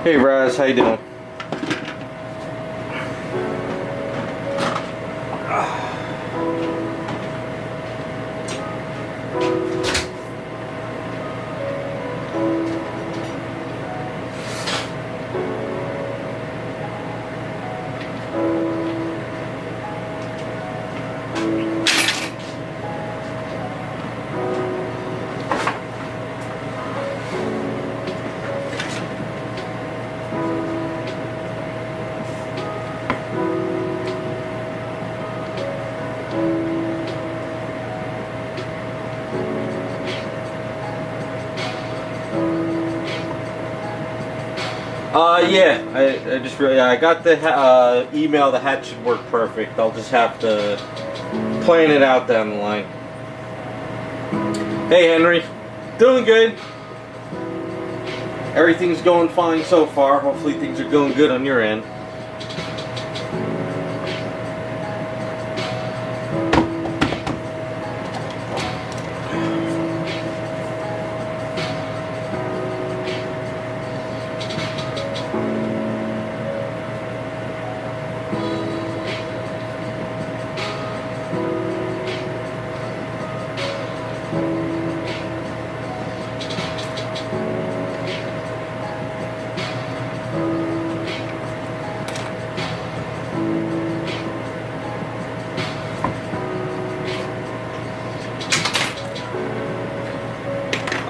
Hey Raz, how you doing? Yeah, I just really, I got the email. The hat should work perfect. I'll just have to plan it out down the line. Hey Henry, doing good. Everything's going fine so far. Hopefully things are going good on your end.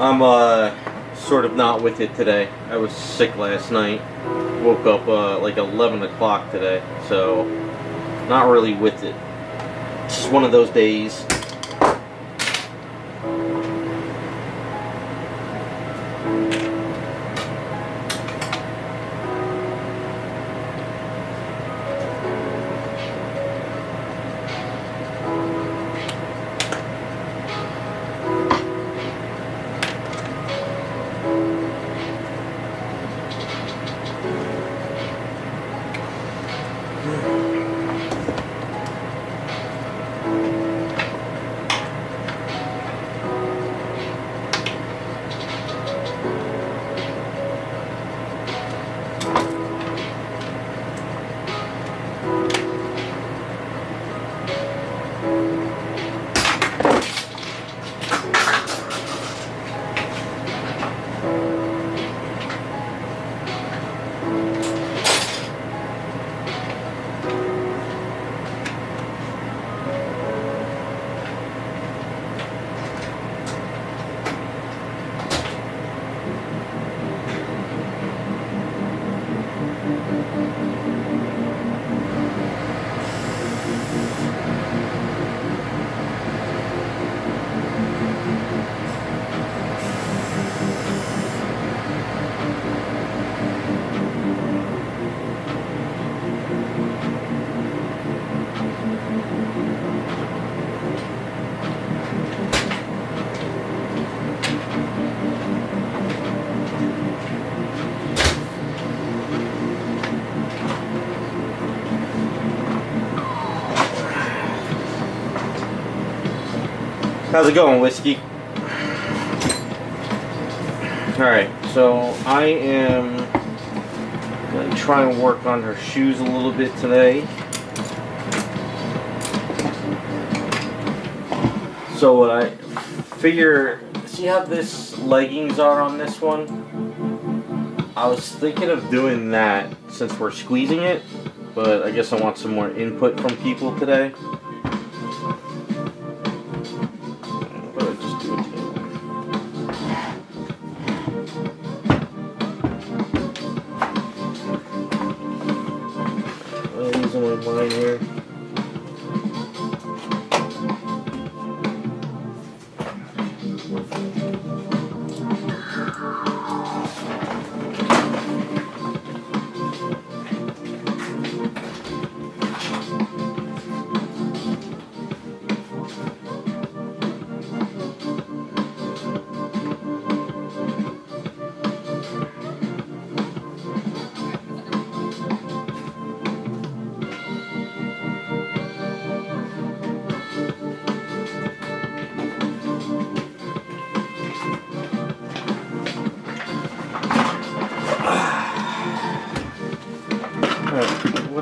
I'm sort of not with it today. I was sick last night. Woke up like 11 o'clock today, so not really with it. Just one of those days. How's it going, Whiskey? Alright, so I am going to try and work on her shoes a little bit today. So what I figure, see how this leggings are on this one? I was thinking of doing that since we're squeezing it, but I guess I want some more input from people today. Line here.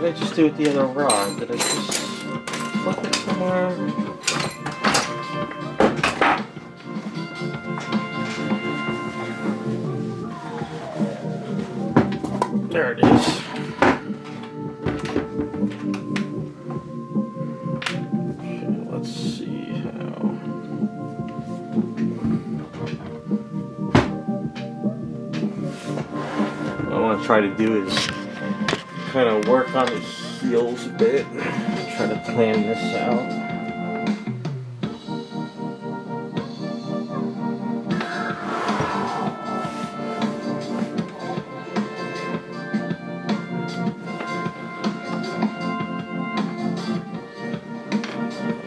did I just do with the other rod? Did I just flip it somewhere? There it is. Okay, let's see how. What I want to try to do is kind of work on the heels a bit. Try to plan this out.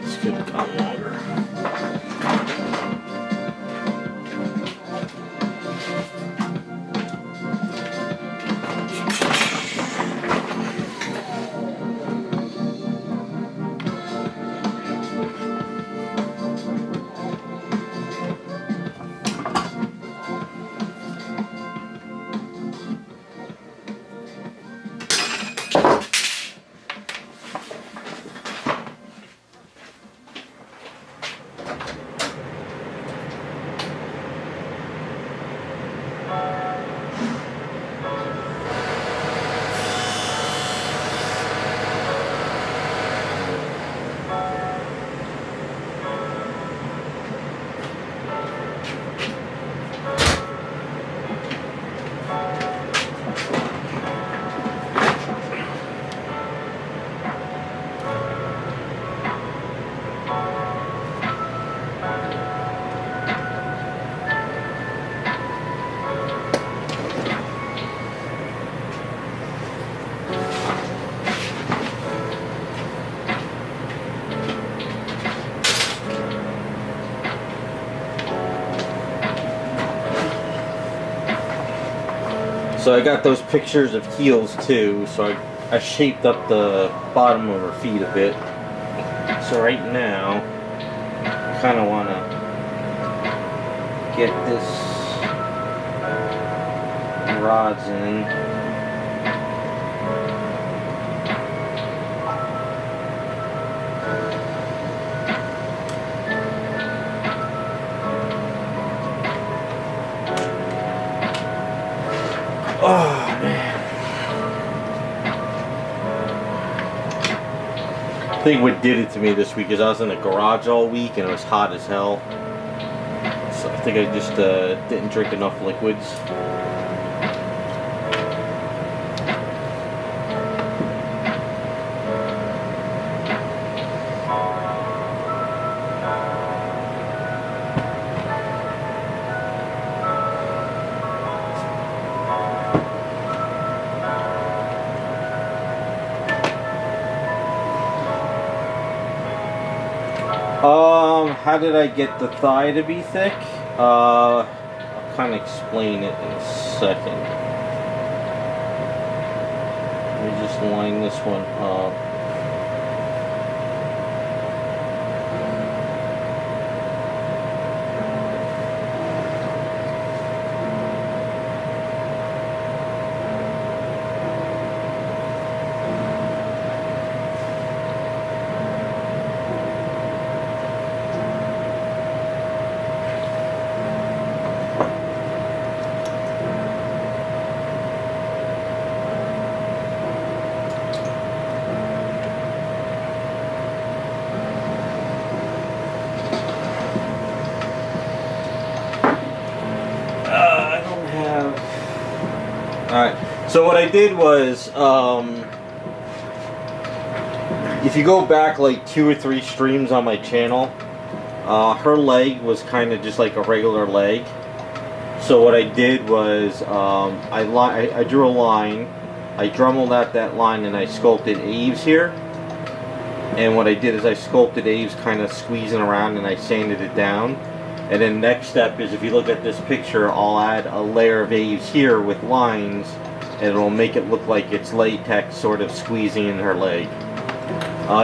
This could come longer. So I got those pictures of heels too, so I shaped up the bottom of her feet a bit. So right now, I kind of want to get this rods in. Oh man. I think what did it to me this week is I was in the garage all week and it was hot as hell. So I think I just didn't drink enough liquids. How did I get the thigh to be thick? I'll kind of explain it in a second. Let me just line this one up. Alright, so what I did was, if you go back like 2 or 3 streams on my channel, her leg was kind of just like a regular leg. So what I did was, I drew a line, I dremelled out that line, and I sculpted Aves here. And what I did is I sculpted Aves kind of squeezing around, and I sanded it down. And then next step is, if you look at this picture, I'll add a layer of Aves here with lines, and it'll make it look like it's latex sort of squeezing in her leg.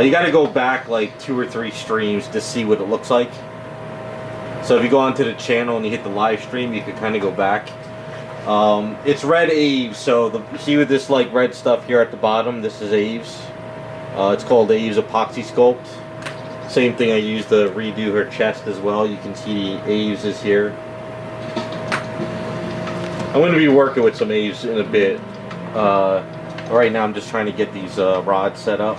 You got to go back like 2 or 3 streams to see what it looks like. So if you go onto the channel and you hit the live stream, you can kind of go back. It's red Aves, so see with this like red stuff here at the bottom, this is Aves. It's called Aves Epoxy Sculpt. Same thing I used to redo her chest as well. You can see the Aves is here. I'm going to be working with some Aves in a bit. Right now I'm just trying to get these rods set up.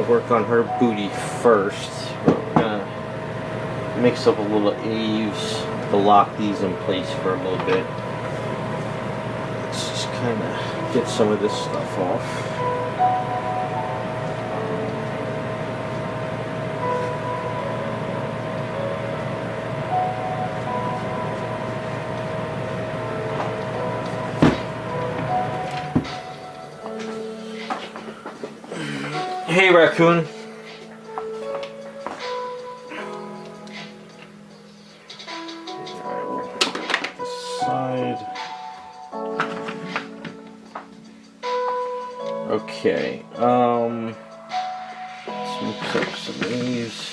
Work on her booty first. We're gonna mix up a little Aves to lock these in place for a little bit. Let's just kind of get some of this stuff off. Hey, raccoon. Alright, we'll put this side. Okay, let's mix up some of these.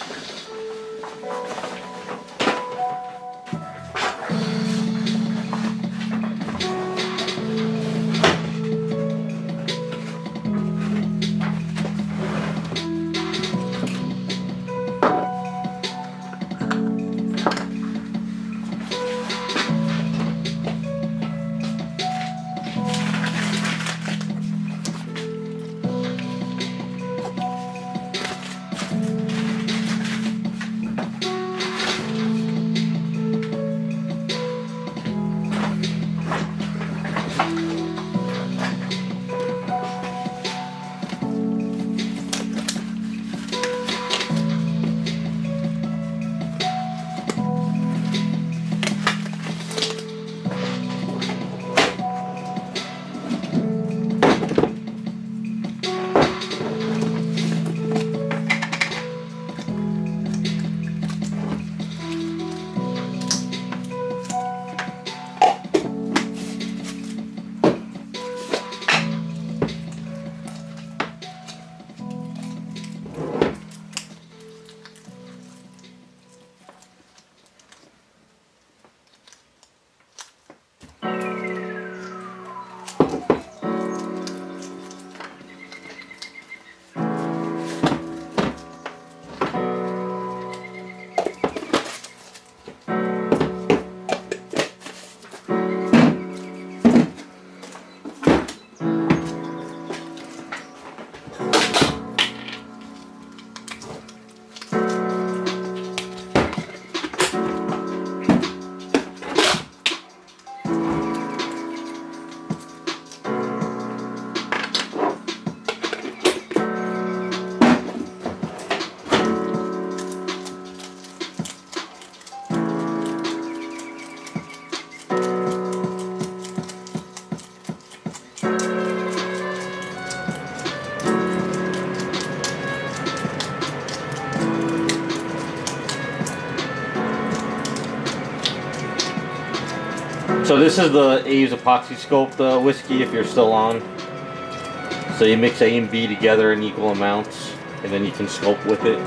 So this is the A's Epoxy Sculpt whiskey if you're still on. So you mix A and B together in equal amounts, and then you can sculpt with it.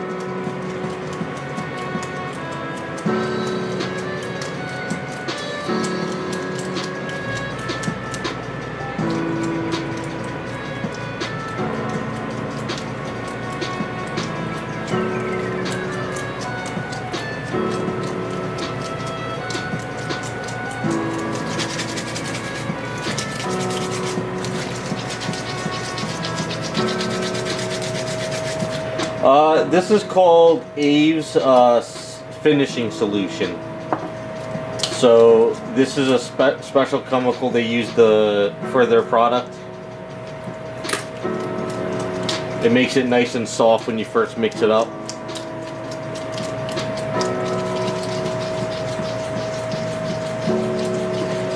This is called A's finishing solution. So this is a special chemical they use for their product. It makes it nice and soft when you first mix it up.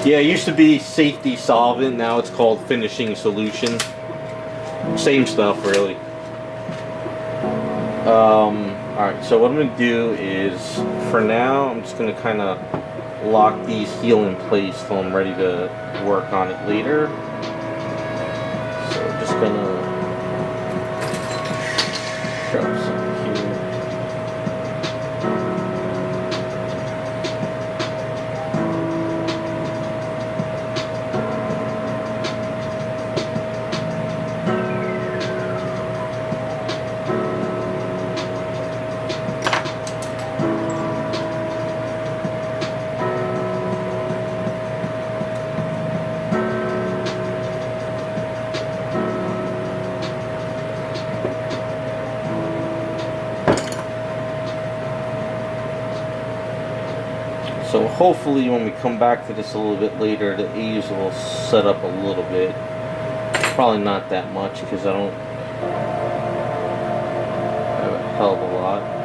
Yeah, it used to be safety solvent, now it's called finishing solution. Same stuff, really. Alright, so what I'm going to do is, for now, I'm just going to kind of lock these heel in place till I'm ready to work on it later. So I'm just going to shove some here. So hopefully when we come back to this a little bit later, the A's will set up a little bit. Probably not that much because I don't have a hell of a lot.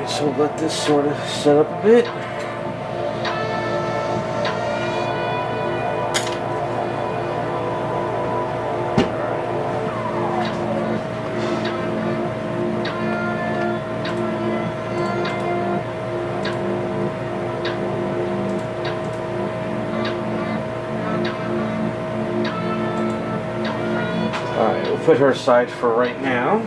So we'll let this sort of set up a bit. Alright, we'll put her aside for right now.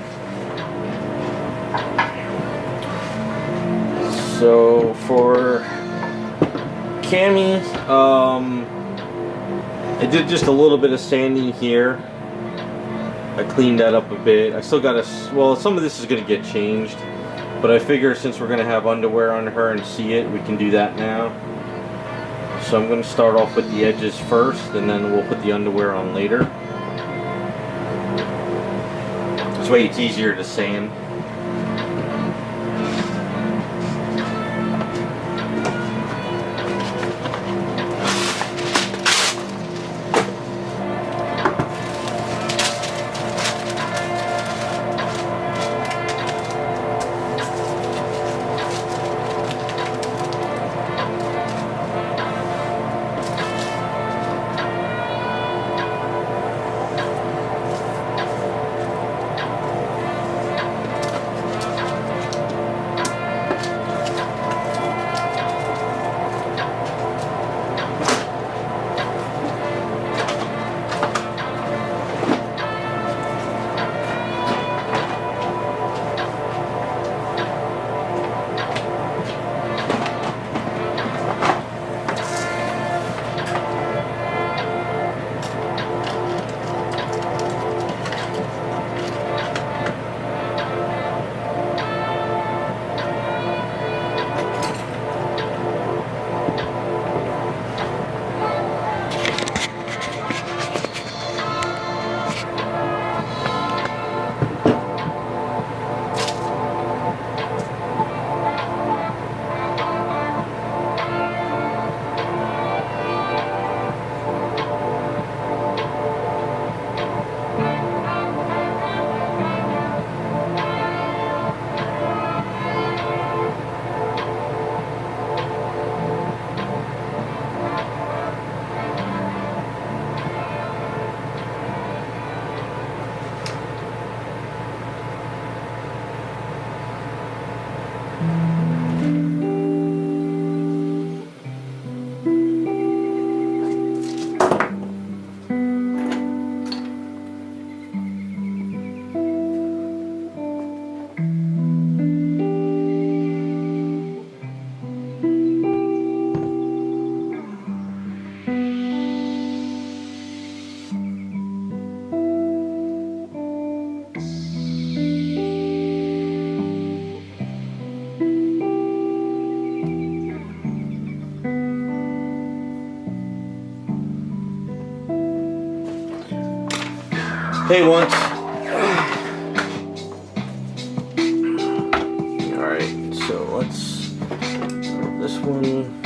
So for Cammy, I did just a little bit of sanding here. I cleaned that up a bit. I still got well, some of this is going to get changed, but I figure since we're going to have underwear on her and see it, we can do that now. So I'm going to start off with the edges first, and then we'll put the underwear on later. This way it's easier to sand. Hey, once. Alright, so let's grab this one.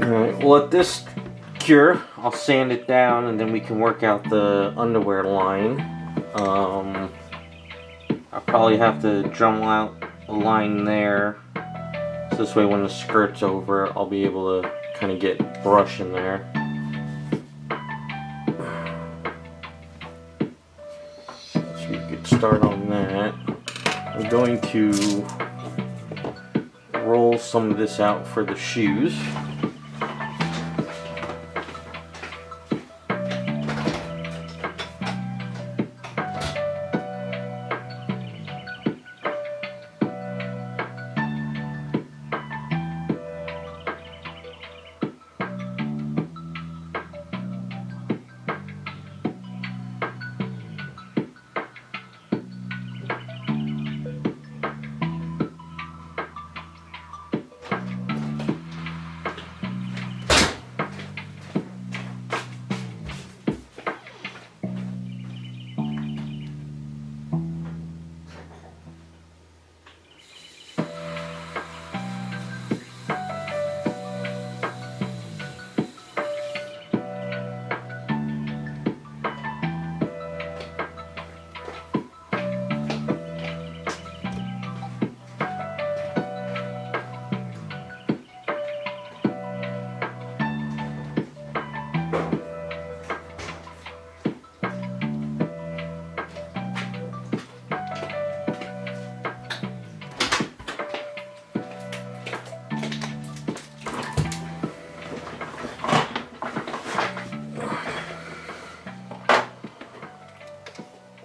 Alright, we'll let this cure. I'll sand it down and then we can work out the underwear line. I'll probably have to drum out a line there. So this way when the skirt's over, I'll be able to kind of get brush in there. So you could start on that. I'm going to roll some of this out for the shoes.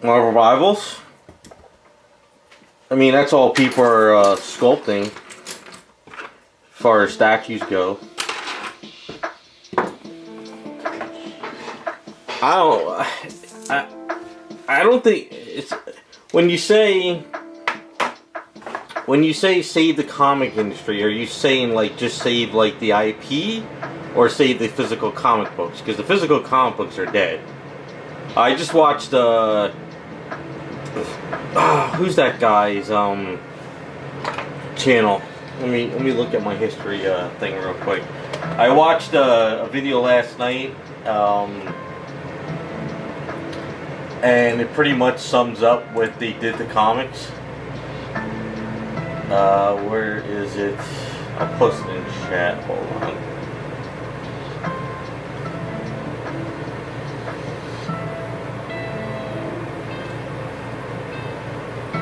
Marvel Rivals. I mean, that's all people are sculpting as far as statues go. I don't think it's when you say save the comic industry, are you saying like just save like the IP or save the physical comic books? Because the physical comic books are dead. I just watched who's that guy's channel? Let me look at my history thing real quick. I watched a video last night, and it pretty much sums up what they did to comics. Where is it? I'll post it in chat. Hold on.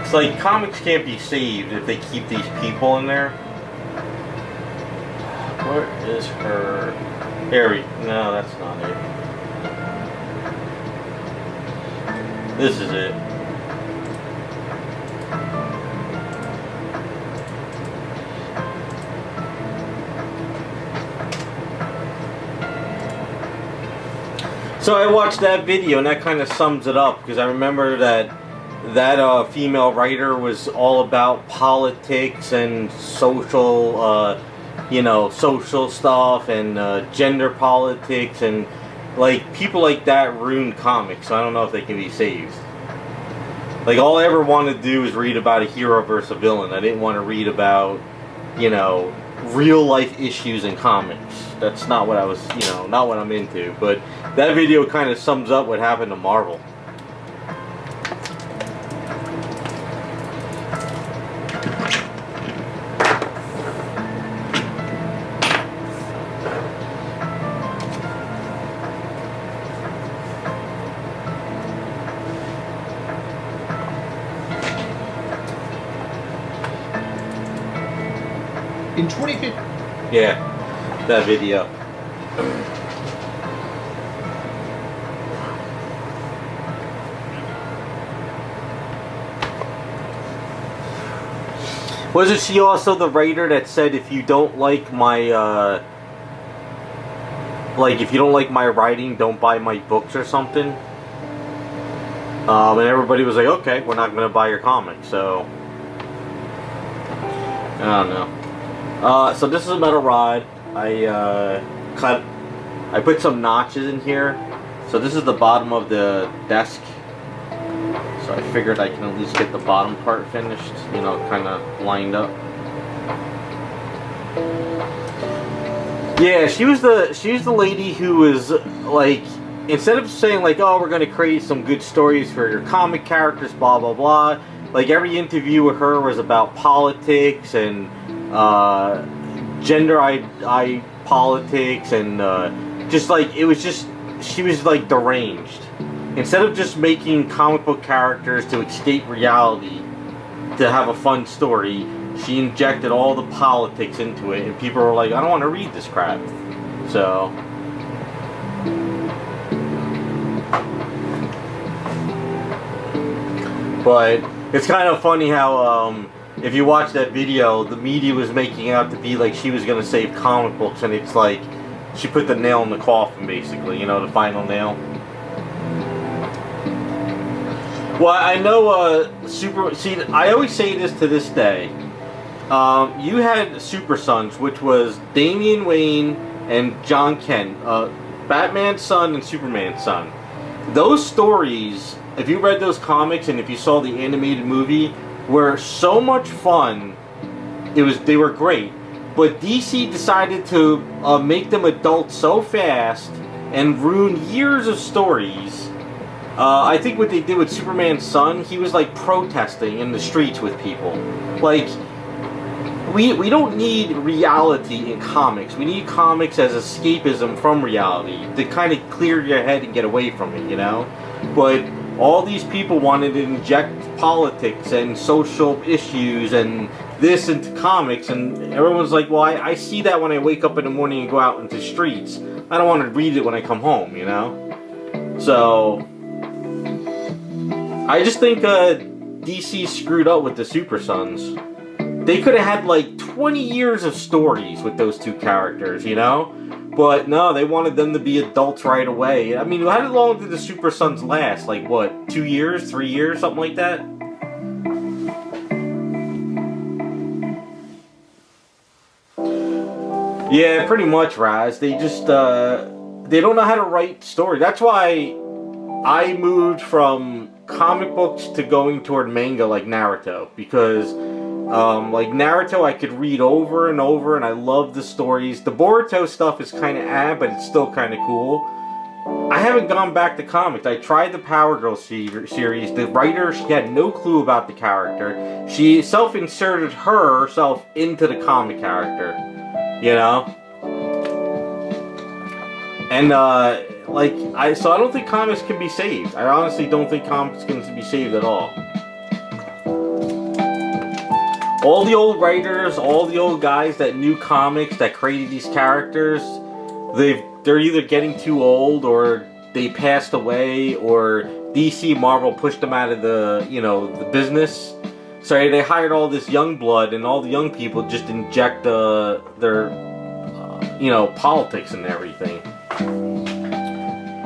It's like comics can't be saved if they keep these people in there. Where is her? Harry? No, that's not it. This is it. So I watched that video and that kind of sums it up, because I remember that female writer was all about politics and social, social stuff and gender politics, and like people like that ruin comics. So I don't know if they can be saved. Like all I ever wanted to do is read about a hero versus a villain. I didn't want to read about, real life issues in comics. That's not what I was, not what I'm into. But that video kind of sums up what happened to Marvel. In 2015. Yeah, that video. Wasn't she also the writer that said if you don't like my if you don't like my writing, don't buy my books or something? And everybody was like, okay, we're not going to buy your comic. So I don't know. So this is a metal rod. I put some notches in here. So this is the bottom of the desk. So I figured I can at least get the bottom part finished, kind of lined up. Yeah, she's the lady who was like, instead of saying like, oh, we're gonna create some good stories for your comic characters, blah blah blah. Like every interview with her was about politics and gender politics and just like it was just she was like deranged. Instead of just making comic book characters to escape reality to have a fun story, she injected all the politics into it, and people were like, I don't want to read this crap. So but it's kind of funny how if you watch that video, the media was making it out to be like she was going to save comic books, and it's like she put the nail in the coffin, basically, you know, the final nail. Well, I know see, I always say this to this day. You had Super Sons, which was Damian Wayne and John Kent, Batman's son and Superman's son. Those stories, if you read those comics and if you saw the animated movie, were so much fun. They were great. But DC decided to make them adults so fast and ruin years of stories. I think what they did with Superman's son, he was like protesting in the streets with people. Like, we don't need reality in comics. We need comics as escapism from reality to kind of clear your head and get away from it, you know? But all these people wanted to inject politics and social issues and this into comics, and everyone's like, well, I see that when I wake up in the morning and go out into the streets. I don't want to read it when I come home, you know? So I just think DC screwed up with the Super Sons. They could have had like 20 years of stories with those two characters, you know? But no, they wanted them to be adults right away. I mean, how long did the Super Sons last? Like what, 2 years, 3 years, something like that? Yeah, pretty much, Raz. They just, they don't know how to write story. That's why I moved from comic books to going toward manga like Naruto, because like Naruto I could read over and over and I love the stories. The Boruto stuff is kind of but it's still kind of cool. I haven't gone back to comics. I tried the Power Girl series. The writer, she had no clue about the character. She self-inserted herself into the comic character, you know? And so I don't think comics can be saved. I honestly don't think comics can be saved at all. All the old writers, all the old guys that knew comics, that created these characters, they're either getting too old, or they passed away, or DC Marvel pushed them out of the, you know, the business. So they hired all this young blood, and all the young people just inject their, you know, politics and everything.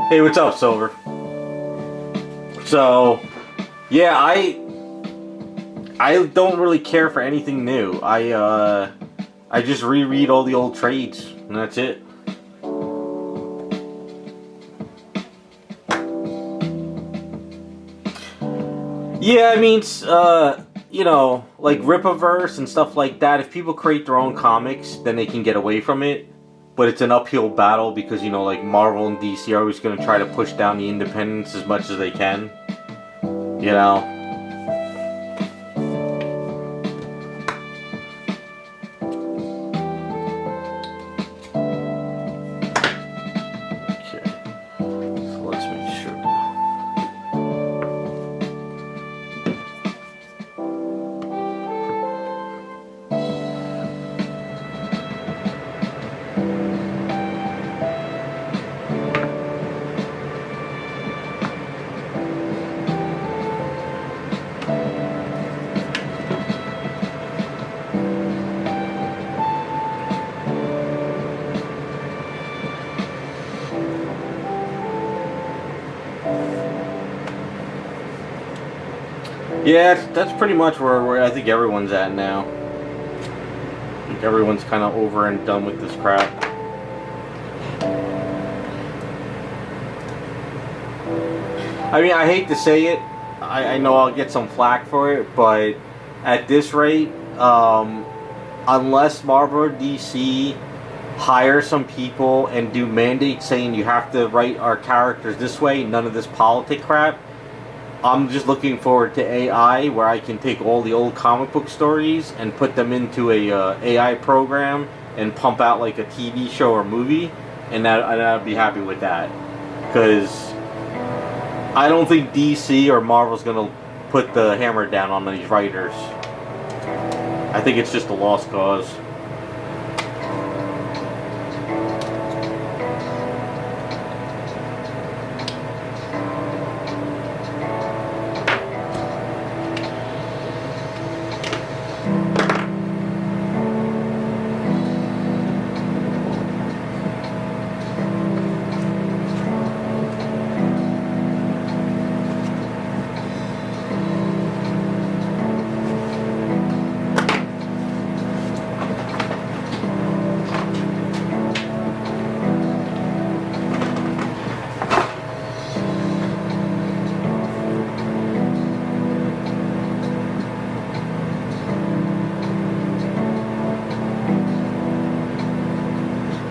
Hey, what's up, Silver? So, yeah, I don't really care for anything new. I just reread all the old trades, and that's it. Yeah, I mean, you know, like Rippaverse and stuff like that, if people create their own comics, then they can get away from it. But it's an uphill battle because, you know, like Marvel and DC are always going to try to push down the independents as much as they can. You know? Okay. So let's make sure. Yeah, that's pretty much where I think everyone's at now. I think everyone's kind of over and done with this crap. I mean, I hate to say it. I know I'll get some flack for it, but at this rate, unless Marvel or DC hire some people and do mandates saying you have to write our characters this way, none of this politic crap. I'm just looking forward to AI, where I can take all the old comic book stories and put them into a AI program and pump out like a TV show or movie, and I'd be happy with that. Because I don't think DC or Marvel's gonna put the hammer down on these writers. I think it's just a lost cause.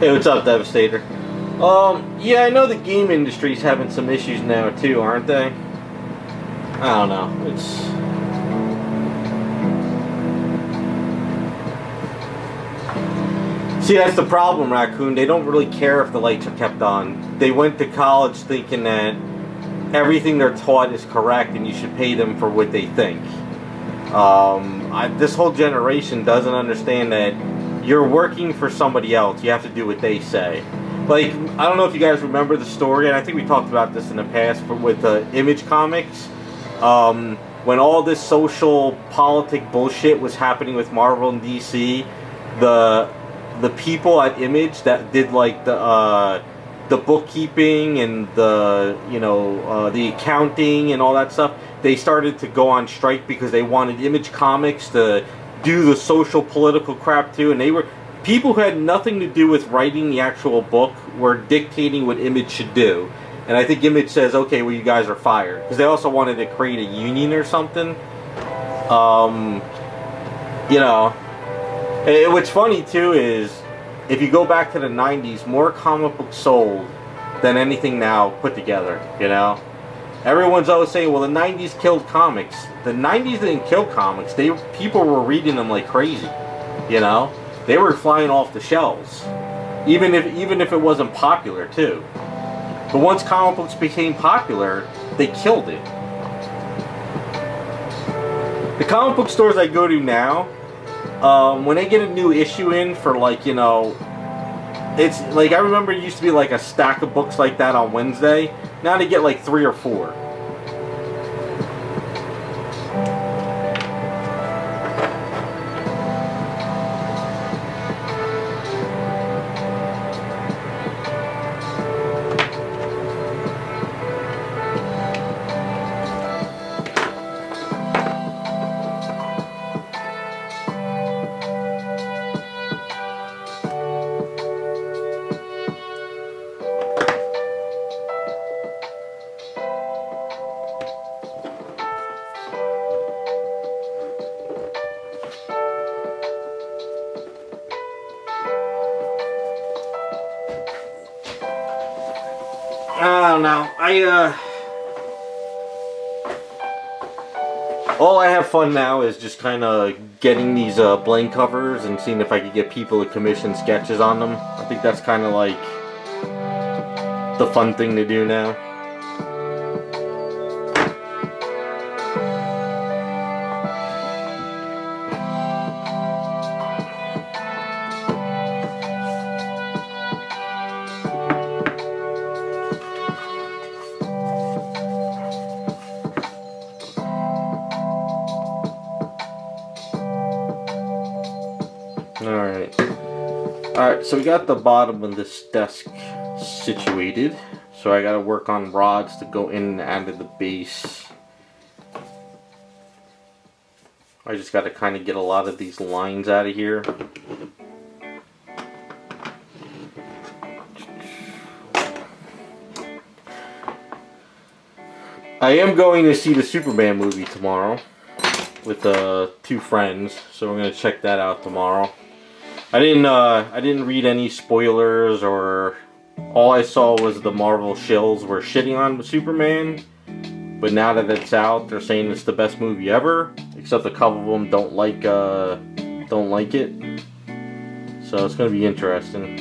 Hey, what's up, Devastator? Yeah, I know the game industry's having some issues now too, aren't they? I don't know. It's... See, that's the problem, Raccoon. They don't really care if the lights are kept on. They went to college thinking that everything they're taught is correct and you should pay them for what they think. This whole generation doesn't understand that you're working for somebody else. You have to do what they say. Like, I don't know if you guys remember the story, and I think we talked about this in the past, but with Image Comics, when all this social politic bullshit was happening with Marvel and DC, the people at Image that did like the bookkeeping and the accounting and all that stuff, they started to go on strike because they wanted Image Comics to do the social political crap too, and they were people who had nothing to do with writing the actual book were dictating what Image should do. And I think Image says, okay, well, you guys are fired, because they also wanted to create a union or something. What's funny too is if you go back to the 90s, more comic books sold than anything now put together. Everyone's always saying, well, the 90s killed comics. The 90s didn't kill comics. People were reading them like crazy. They were flying off the shelves. Even if it wasn't popular, too. But once comic books became popular, they killed it. The comic book stores I go to now, when they get a new issue in for it's like, I remember it used to be like a stack of books like that on Wednesday. Now they get like 3 or 4. I don't know. All I have fun now is just kind of getting these blank covers and seeing if I could get people to commission sketches on them. I think that's kind of like the fun thing to do now. Alright, so we got the bottom of this desk situated. So I gotta work on rods to go in and out of the base. I just gotta kind of get a lot of these lines out of here. I am going to see the Superman movie tomorrow with 2 friends, so we're going to check that out tomorrow. I didn't read any spoilers, or all I saw was the Marvel shills were shitting on Superman. But now that it's out, they're saying it's the best movie ever. Except a couple of them don't like it. So it's gonna be interesting.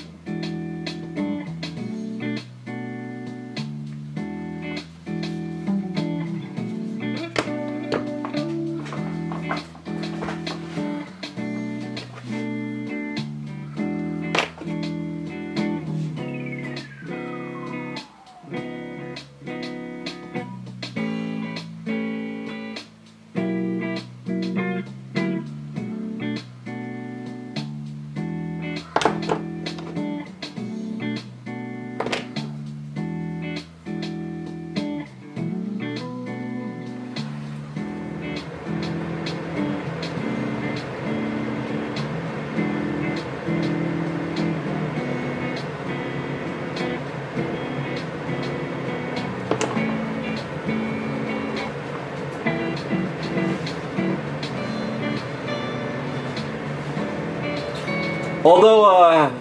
Although,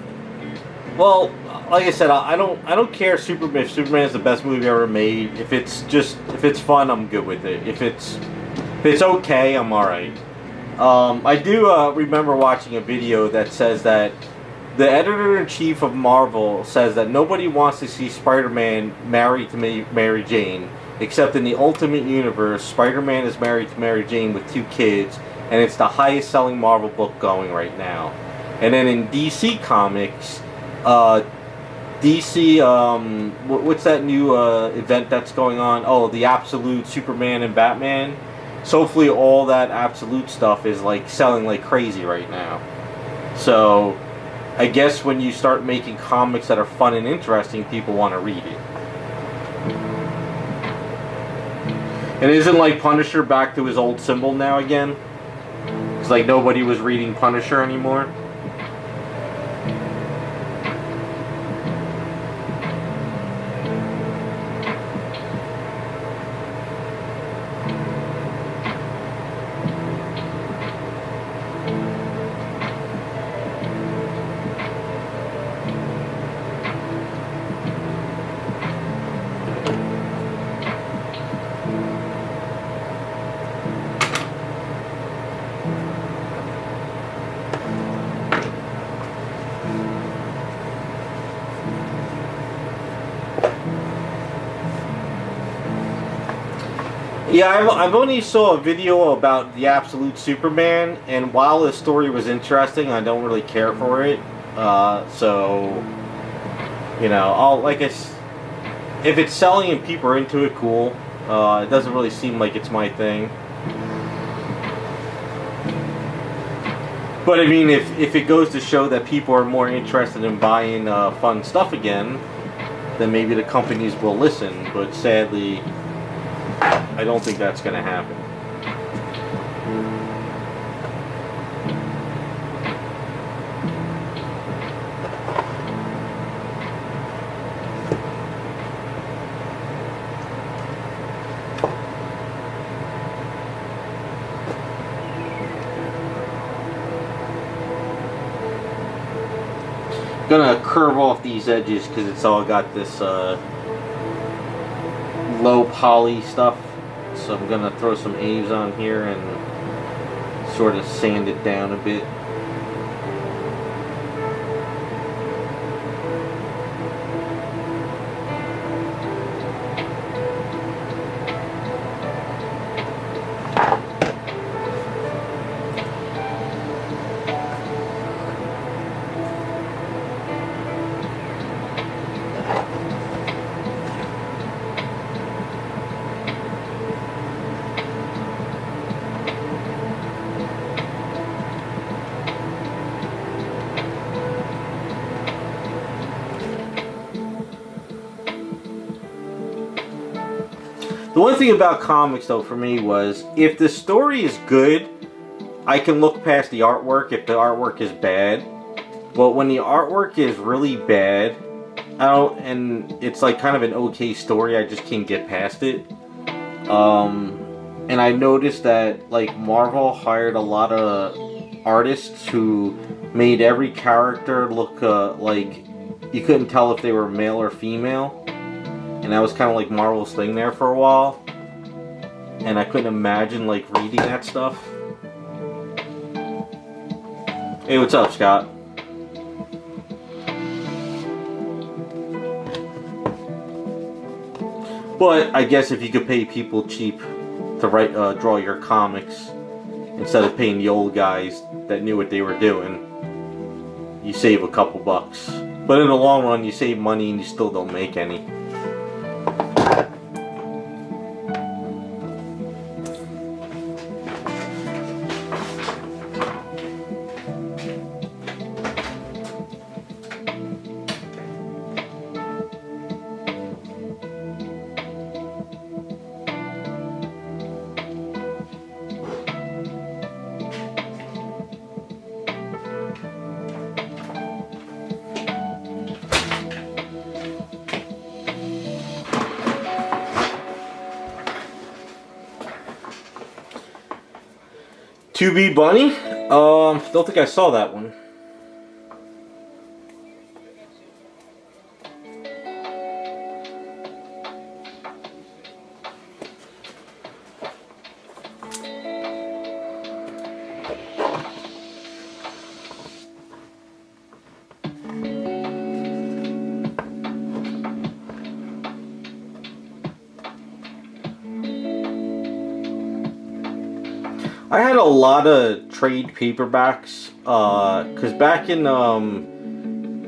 well, like I said, I don't care if Superman is the best movie ever made. If it's fun, I'm good with it. If it's okay, I'm alright. I do remember watching a video that says that the editor-in-chief of Marvel says that nobody wants to see Spider-Man married to Mary Jane, except in the Ultimate Universe, Spider-Man is married to Mary Jane with 2 kids, and it's the highest-selling Marvel book going right now. And then in DC Comics, DC, what's that new event that's going on? Oh, the Absolute Superman and Batman. So hopefully all that Absolute stuff is like selling like crazy right now. So I guess when you start making comics that are fun and interesting, people want to read it. And isn't like Punisher back to his old symbol now again? It's like nobody was reading Punisher anymore. Yeah, I've only saw a video about the Absolute Superman, and while the story was interesting, I don't really care for it. So, you know, if it's selling and people are into it, cool. It doesn't really seem like it's my thing. But I mean, if it goes to show that people are more interested in buying fun stuff again, then maybe the companies will listen. But sadly, I don't think that's going to happen. I'm gonna curve off these edges because it's all got this low poly stuff. So I'm gonna throw some Aves on here and sort of sand it down a bit. The one thing about comics, though, for me was, if the story is good, I can look past the artwork if the artwork is bad. But when the artwork is really bad, and it's like kind of an okay story, I just can't get past it. And I noticed that like Marvel hired a lot of artists who made every character look like you couldn't tell if they were male or female, and that was kind of like Marvel's thing there for a while, and I couldn't imagine like reading that stuff. Hey, what's up, Scott? But I guess if you could pay people cheap to draw your comics instead of paying the old guys that knew what they were doing, you save a couple bucks. But in the long run, you save money and you still don't make any. To Be Bunny? Don't think I saw that one. I had a lot of trade paperbacks, because back in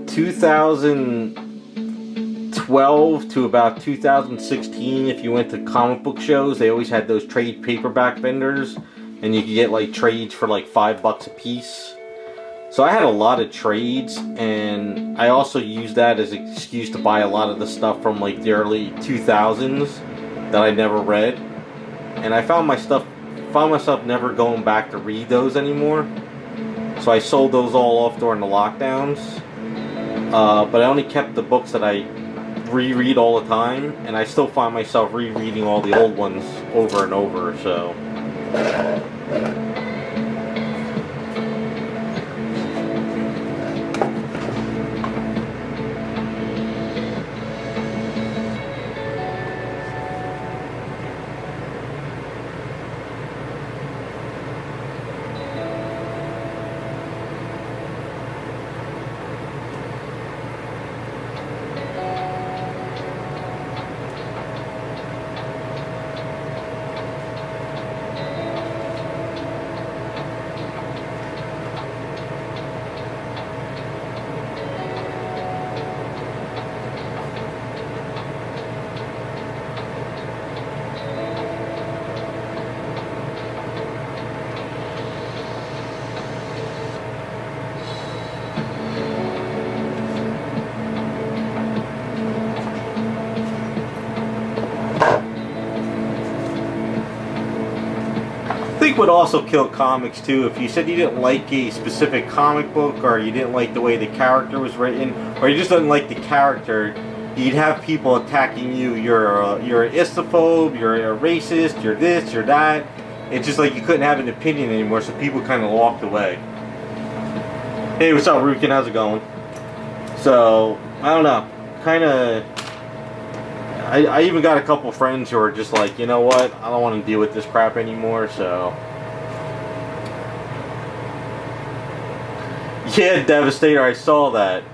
2012 to about 2016, if you went to comic book shows, they always had those trade paperback vendors, and you could get like trades for like $5 a piece. So I had a lot of trades, and I also used that as an excuse to buy a lot of the stuff from like the early 2000s that I never read, and I found myself never going back to read those anymore. So I sold those all off during the lockdowns. But I only kept the books that I reread all the time, and I still find myself rereading all the old ones over and over, so. I think would also kill comics too if you said you didn't like a specific comic book, or you didn't like the way the character was written, or you just didn't like the character. You'd have people attacking you. You're an istophobe, you're a racist, you're this, you're that. It's just like you couldn't have an opinion anymore, so people kind of walked away. Hey, what's up, Rukin? How's it going? So, I don't know. Kind of... I even got a couple friends who are just like, you know what? I don't want to deal with this crap anymore, so... Yeah, Devastator, I saw that.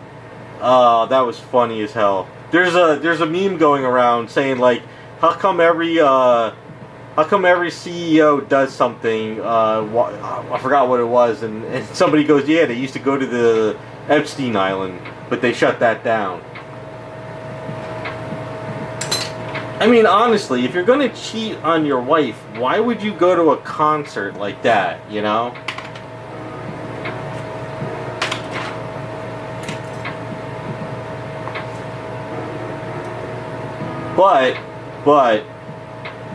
That was funny as hell. There's a meme going around saying like, how come every CEO does something? I forgot what it was, and somebody goes, yeah, they used to go to the Epstein Island, but they shut that down. I mean, honestly, if you're gonna cheat on your wife, why would you go to a concert like that, you know? But,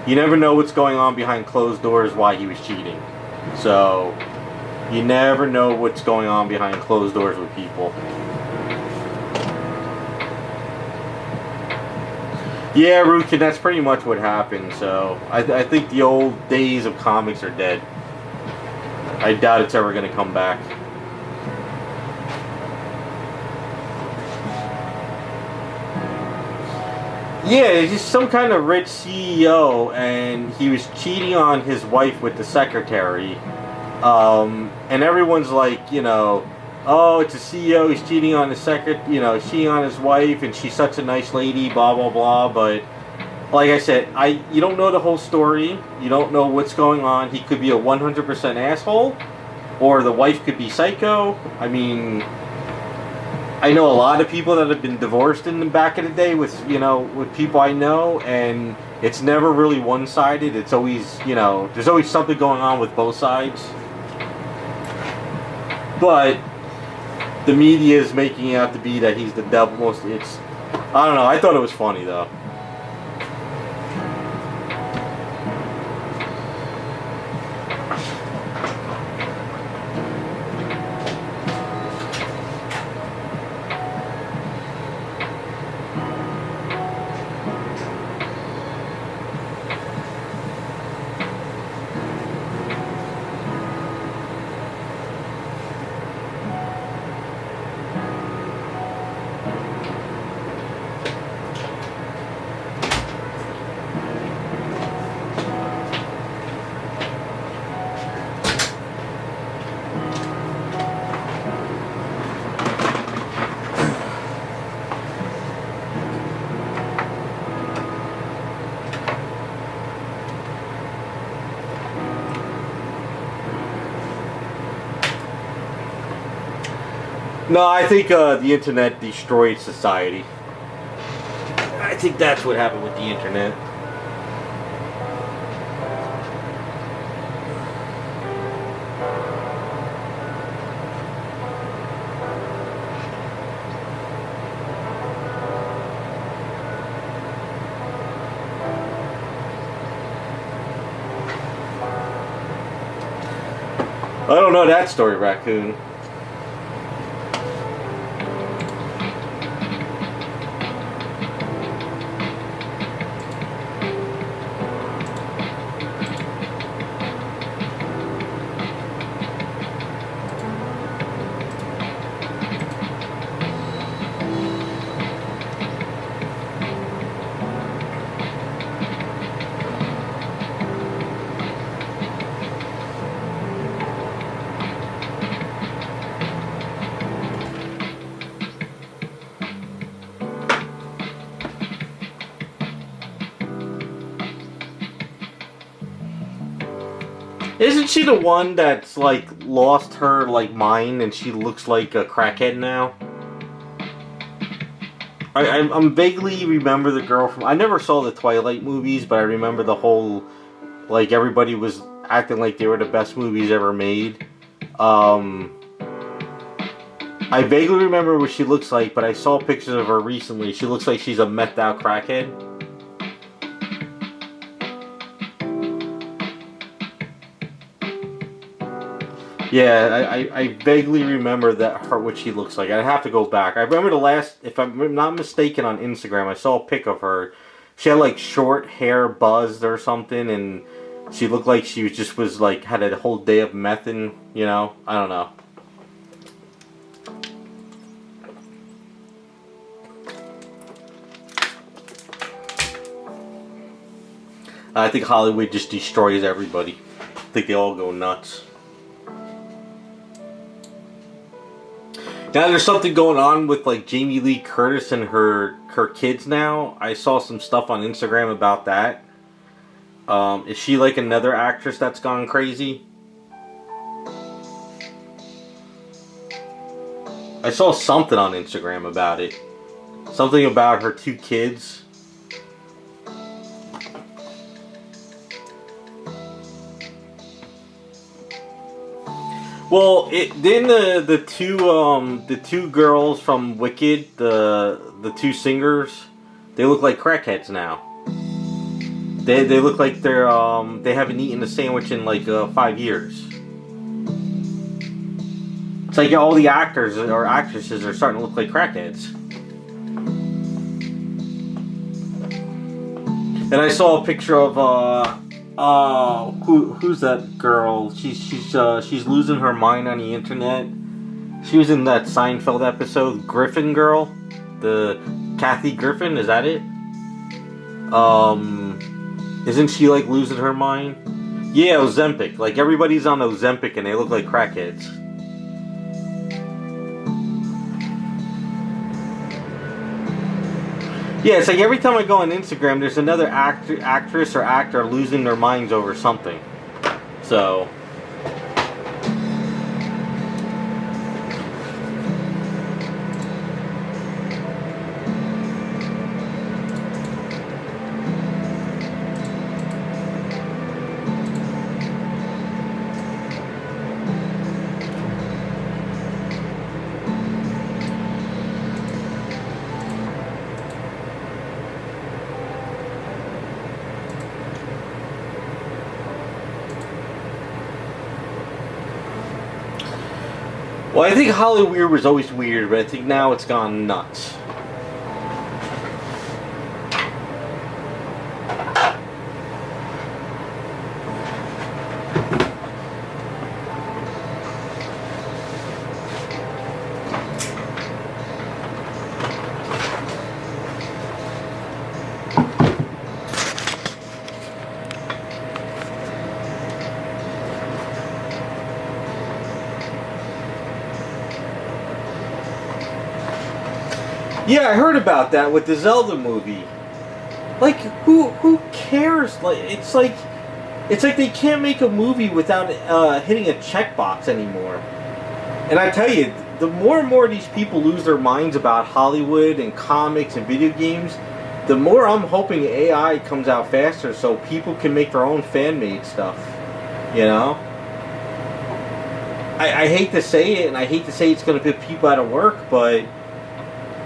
you never know what's going on behind closed doors why he was cheating. So, you never know what's going on behind closed doors with people. Yeah, Rukin, that's pretty much what happened, so I think the old days of comics are dead. I doubt it's ever going to come back. Yeah, he's just some kind of rich CEO, and he was cheating on his wife with the secretary. And everyone's like, oh, it's a CEO, he's cheating on his cheating on his wife, and she's such a nice lady, blah blah blah. But like I said, you don't know the whole story. You don't know what's going on. He could be a 100% asshole, or the wife could be psycho. I mean, I know a lot of people that have been divorced in the back of the day with people I know, and it's never really one-sided. It's always, there's always something going on with both sides. But the media is making it out to be that he's the devil. I don't know. I thought it was funny though. No, I think the internet destroyed society. I think that's what happened with the internet. I don't know that story, Raccoon. Isn't she the one that's like lost her mind and she looks like a crackhead now? I'm vaguely remember the girl from. I never saw the Twilight movies, but I remember the whole everybody was acting like they were the best movies ever made. I vaguely remember what she looks like, but I saw pictures of her recently. She looks like she's a methed out crackhead. Yeah, I vaguely remember what she looks like. I'd have to go back. I remember if I'm not mistaken, on Instagram, I saw a pic of her. She had short hair buzzed or something, and she looked like she was had a whole day of meth and, I don't know. I think Hollywood just destroys everybody. I think they all go nuts. Now there's something going on with Jamie Lee Curtis and her kids now. I saw some stuff on Instagram about that. Is she another actress that's gone crazy? I saw something on Instagram about it. Something about her 2 kids. Well, then the two girls from Wicked, the 2 singers, they look like crackheads now. They look like they haven't eaten a sandwich in 5 years. It's like all the actors or actresses are starting to look like crackheads. And I saw a picture of who's that girl? She's losing her mind on the internet. She was in that Seinfeld episode, Griffin girl. The Kathy Griffin, is that it? Isn't she like losing her mind? Yeah, Ozempic. Like everybody's on Ozempic and they look like crackheads. Yeah, it's like every time I go on Instagram, there's another actress or actor losing their minds over something. So. Well, I think Hollyweird was always weird, but I think now it's gone nuts. Yeah, I heard about that with the Zelda movie. Like, who cares? Like, it's like they can't make a movie without hitting a checkbox anymore. And I tell you, the more and more these people lose their minds about Hollywood and comics and video games, the more I'm hoping AI comes out faster so people can make their own fan-made stuff. You know? I hate to say it, and I hate to say it's going to put people out of work, but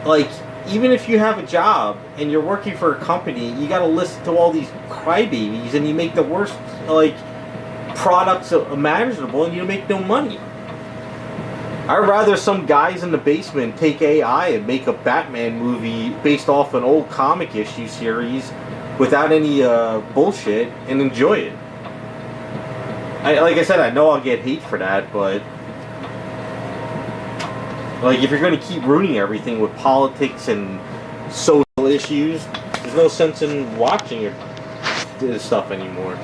like, even if you have a job and you're working for a company, you got to listen to all these crybabies, and you make the worst like products imaginable, and you make no money. I'd rather some guys in the basement take AI and make a Batman movie based off an old comic issue series without any bullshit and enjoy it. Like I said, I know I'll get hate for that, but like, if you're going to keep ruining everything with politics and social issues, there's no sense in watching this stuff anymore.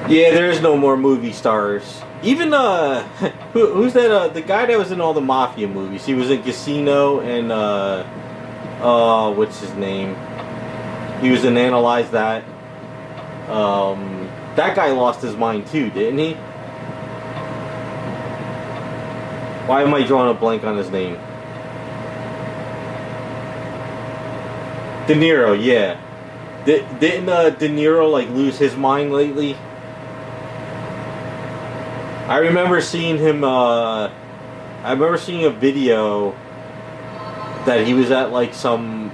Yeah, there's no more movie stars. Even who's that? The guy that was in all the mafia movies. He was in Casino and what's his name? He was in Analyze That. That guy lost his mind too, didn't he? Why am I drawing a blank on his name? De Niro, yeah. Didn't De Niro like lose his mind lately? I remember seeing him, I remember seeing a video that he was at like some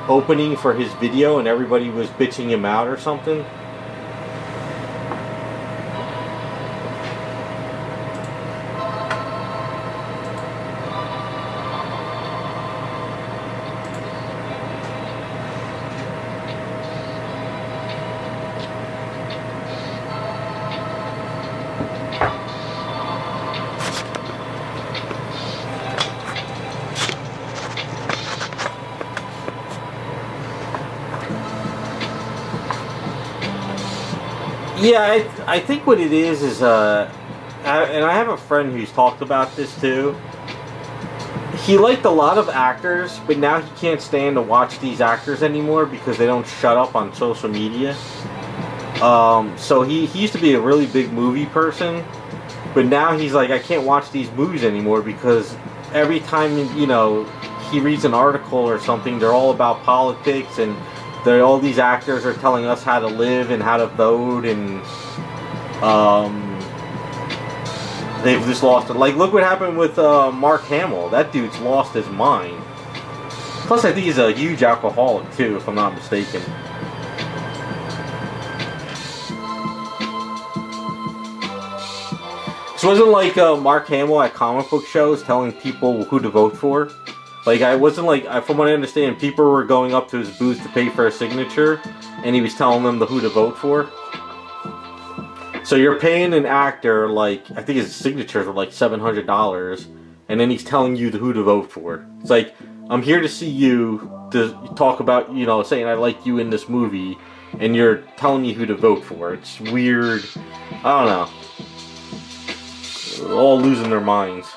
opening for his video and everybody was bitching him out or something. Yeah, I think what it is, and I have a friend who's talked about this too. He liked a lot of actors, but now he can't stand to watch these actors anymore because they don't shut up on social media. So he used to be a really big movie person, but now he's like, I can't watch these movies anymore because every time, you know, he reads an article or something, they're all about politics and all these actors are telling us how to live and how to vote, and they've just lost it. Like, look what happened with Mark Hamill. That dude's lost his mind. Plus, I think he's a huge alcoholic too, if I'm not mistaken. This wasn't like Mark Hamill at comic book shows telling people who to vote for. Like, I wasn't like, from what I understand, people were going up to his booth to pay for a signature, and he was telling them who to vote for. So you're paying an actor, like, I think his signatures were like $700, and then he's telling you who to vote for. It's like, I'm here to see you to talk about, you know, saying I like you in this movie, and you're telling me who to vote for. It's weird. I don't know. They're all losing their minds.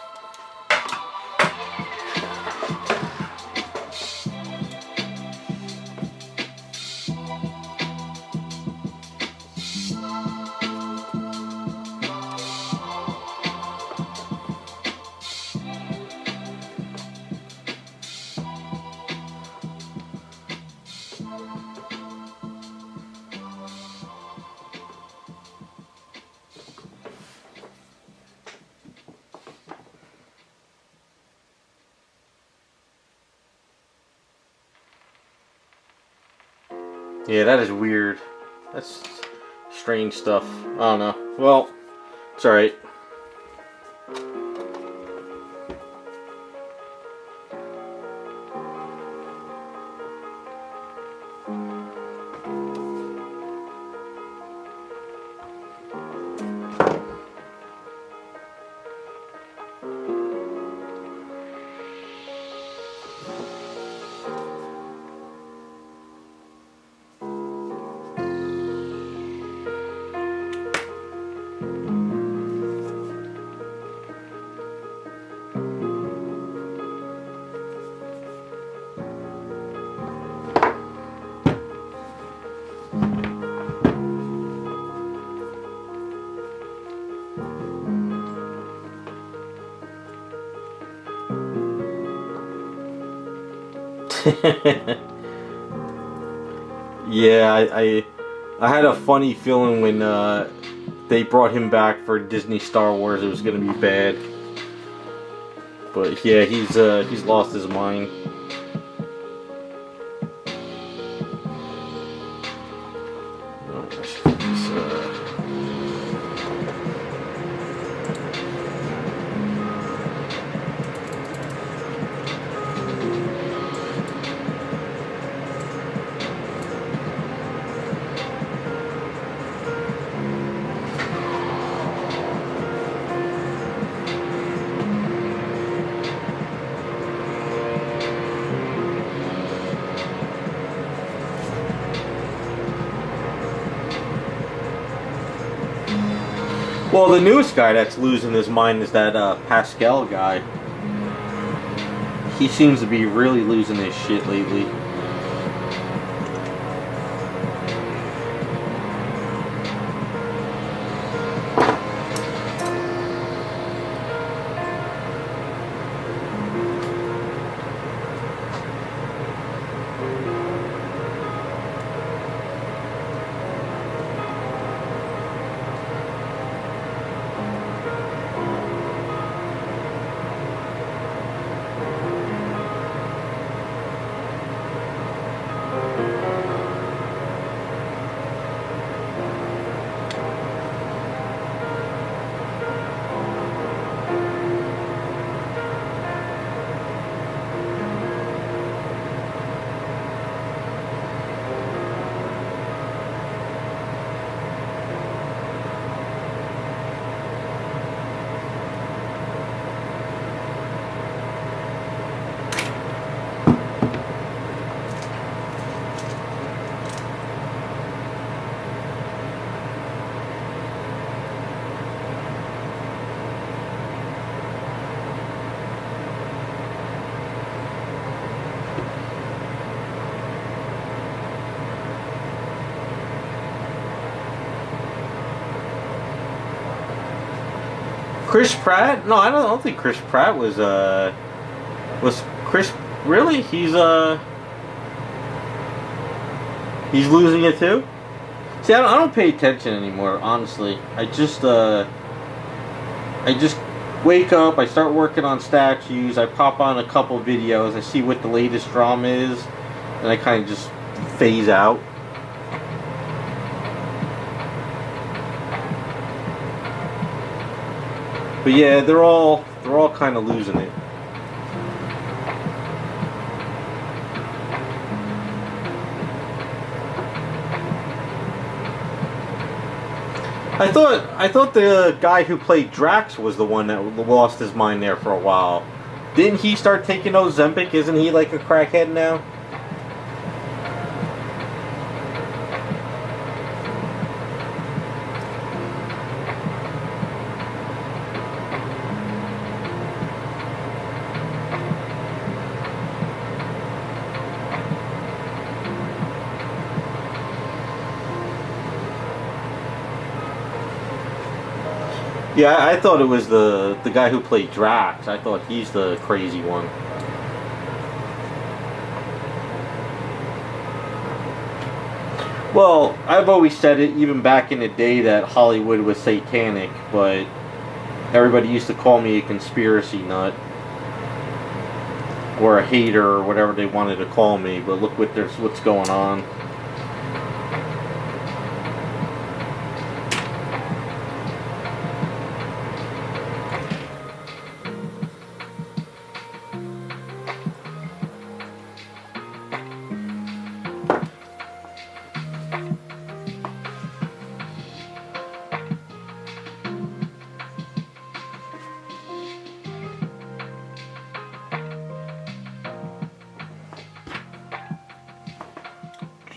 Yeah, that is weird. That's strange stuff. I don't know. Well, it's alright. Yeah, I had a funny feeling when they brought him back for Disney Star Wars. It was gonna be bad, but yeah, he's lost his mind. Well, the newest guy that's losing his mind is that Pascal guy. He seems to be really losing his shit lately. Chris Pratt? No, I don't think Chris Pratt was Chris really? He's losing it too? See, I don't pay attention anymore, honestly. I just wake up, I start working on statues, I pop on a couple videos, I see what the latest drama is, and I kind of just phase out. But yeah, they're all kind of losing it. I thought the guy who played Drax was the one that lost his mind there for a while. Didn't he start taking Ozempic? Isn't he like a crackhead now? Yeah, I thought it was the guy who played Drax. I thought he's the crazy one. Well, I've always said it, even back in the day, that Hollywood was satanic, but everybody used to call me a conspiracy nut or a hater or whatever they wanted to call me. But look what's going on.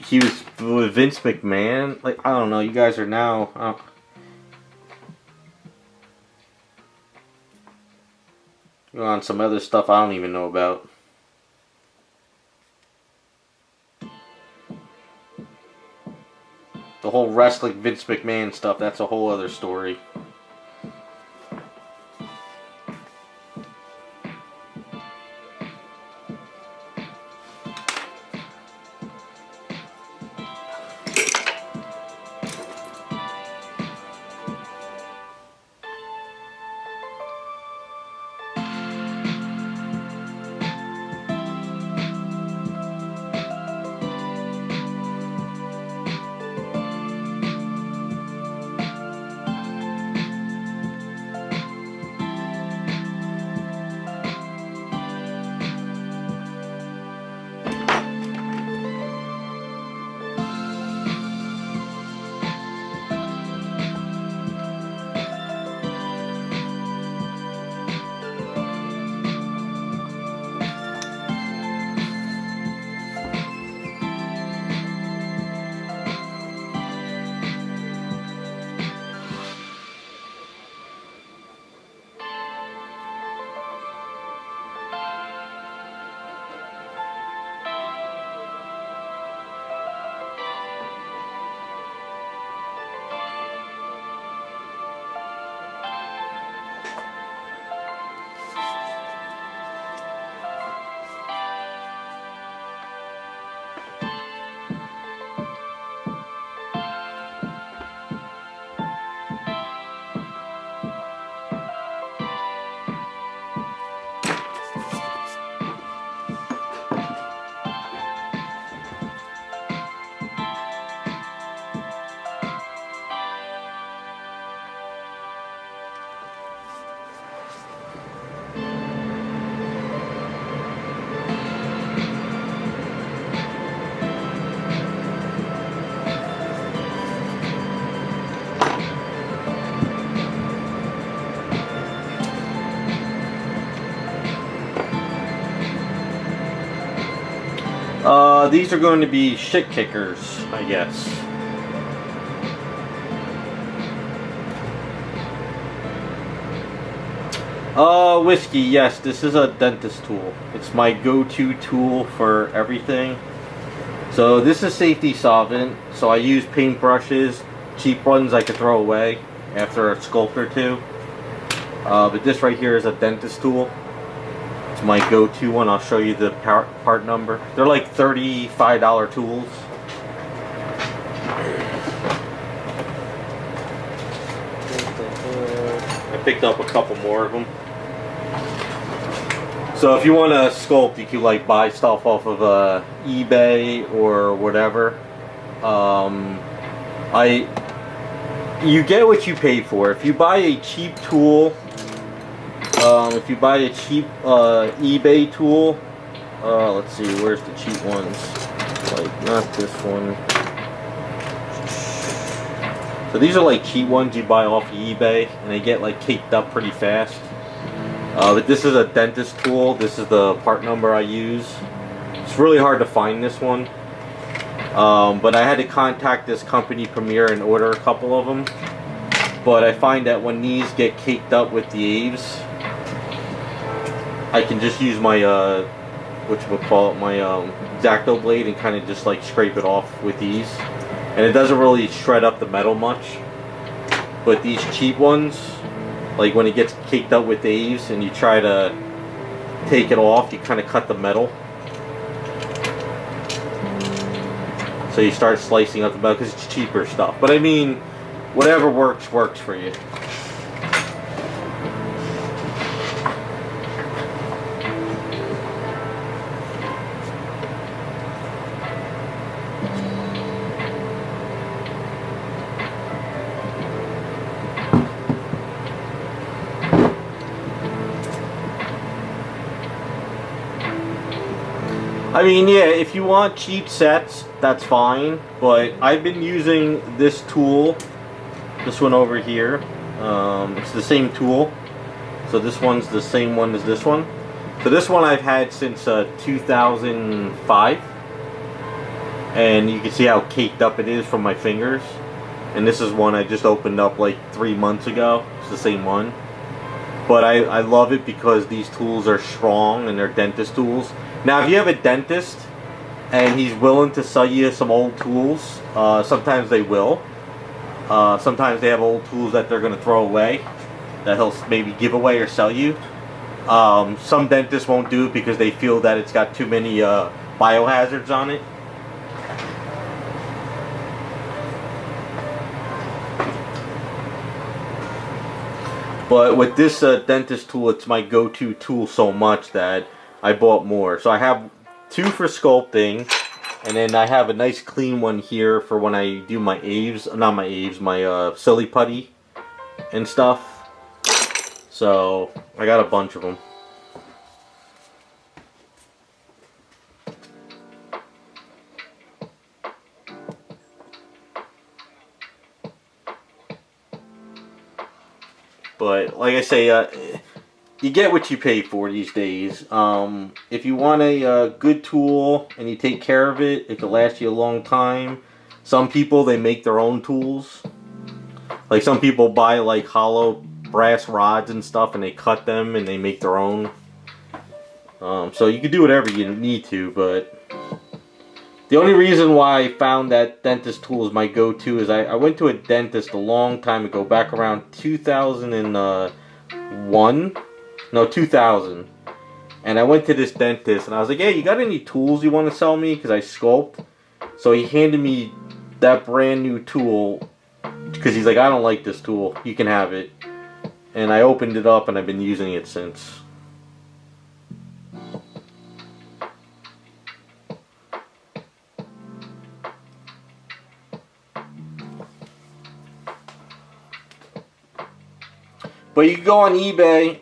He was with Vince McMahon. Like, I don't know. You guys are now on some other stuff I don't even know about. The whole wrestling Vince McMahon stuff, that's a whole other story. These are going to be shit kickers, I guess. Whiskey, yes, this is a dentist tool. It's my go-to tool for everything. So this is safety solvent, so I use paintbrushes, cheap ones I could throw away after a sculpt or two. But this right here is a dentist tool. It's my go-to one. I'll show you the part number. They're like $35 tools. I picked up a couple more of them. So if you want to sculpt, you can like buy stuff off of eBay or whatever. You get what you pay for. If you buy a cheap tool If you buy a cheap eBay tool, let's see, where's the cheap ones? Like, not this one. So these are like cheap ones you buy off of eBay, and they get like caked up pretty fast. But this is a dentist tool. This is the part number I use. It's really hard to find this one. But I had to contact this company Premier and order a couple of them. But I find that when these get caked up with the Aves, I can just use my my X-Acto blade and kind of just like scrape it off with these, and it doesn't really shred up the metal much. But these cheap ones, like when it gets caked up with the Aves and you try to take it off, you kind of cut the metal. So you start slicing up the metal because it's cheaper stuff. But I mean, whatever works for you. I mean, yeah, if you want cheap sets, that's fine, but I've been using this tool, this one over here. It's the same tool, so this one's the same one as this one. So this one I've had since 2005, and you can see how caked up it is from my fingers. And this is one I just opened up like 3 months ago. It's the same one. But I love it because these tools are strong and they're dentist tools. Now, if you have a dentist and he's willing to sell you some old tools, sometimes they will. Sometimes they have old tools that they're going to throw away, that he'll maybe give away or sell you. Some dentists won't do it because they feel that it's got too many biohazards on it. But with this dentist tool, it's my go-to tool so much that I bought more. So I have 2 for sculpting, and then I have a nice clean one here for when I do my Aves, not my Aves, my silly putty and stuff. So I got a bunch of them. But like I say, you get what you pay for these days. If you want a good tool and you take care of it, it can last you a long time. Some people, they make their own tools. Like some people buy like hollow brass rods and stuff and they cut them and they make their own. So you can do whatever you need to, but the only reason why I found that dentist tool is my go-to is I went to a dentist a long time ago, back around 2001. No, 2000. And I went to this dentist and I was like, hey, you got any tools you want to sell me? Because I sculpt. So he handed me that brand new tool because he's like, I don't like this tool. You can have it. And I opened it up and I've been using it since. But you can go on eBay,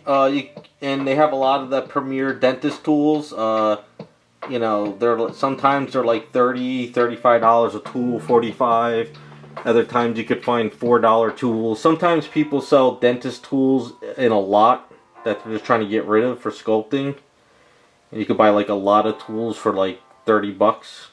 and they have a lot of the Premier dentist tools. You know, sometimes they're like $30, $35 a tool, $45. Other times you could find $4 tools. Sometimes people sell dentist tools in a lot that they're just trying to get rid of for sculpting. And you could buy like a lot of tools for like 30 bucks.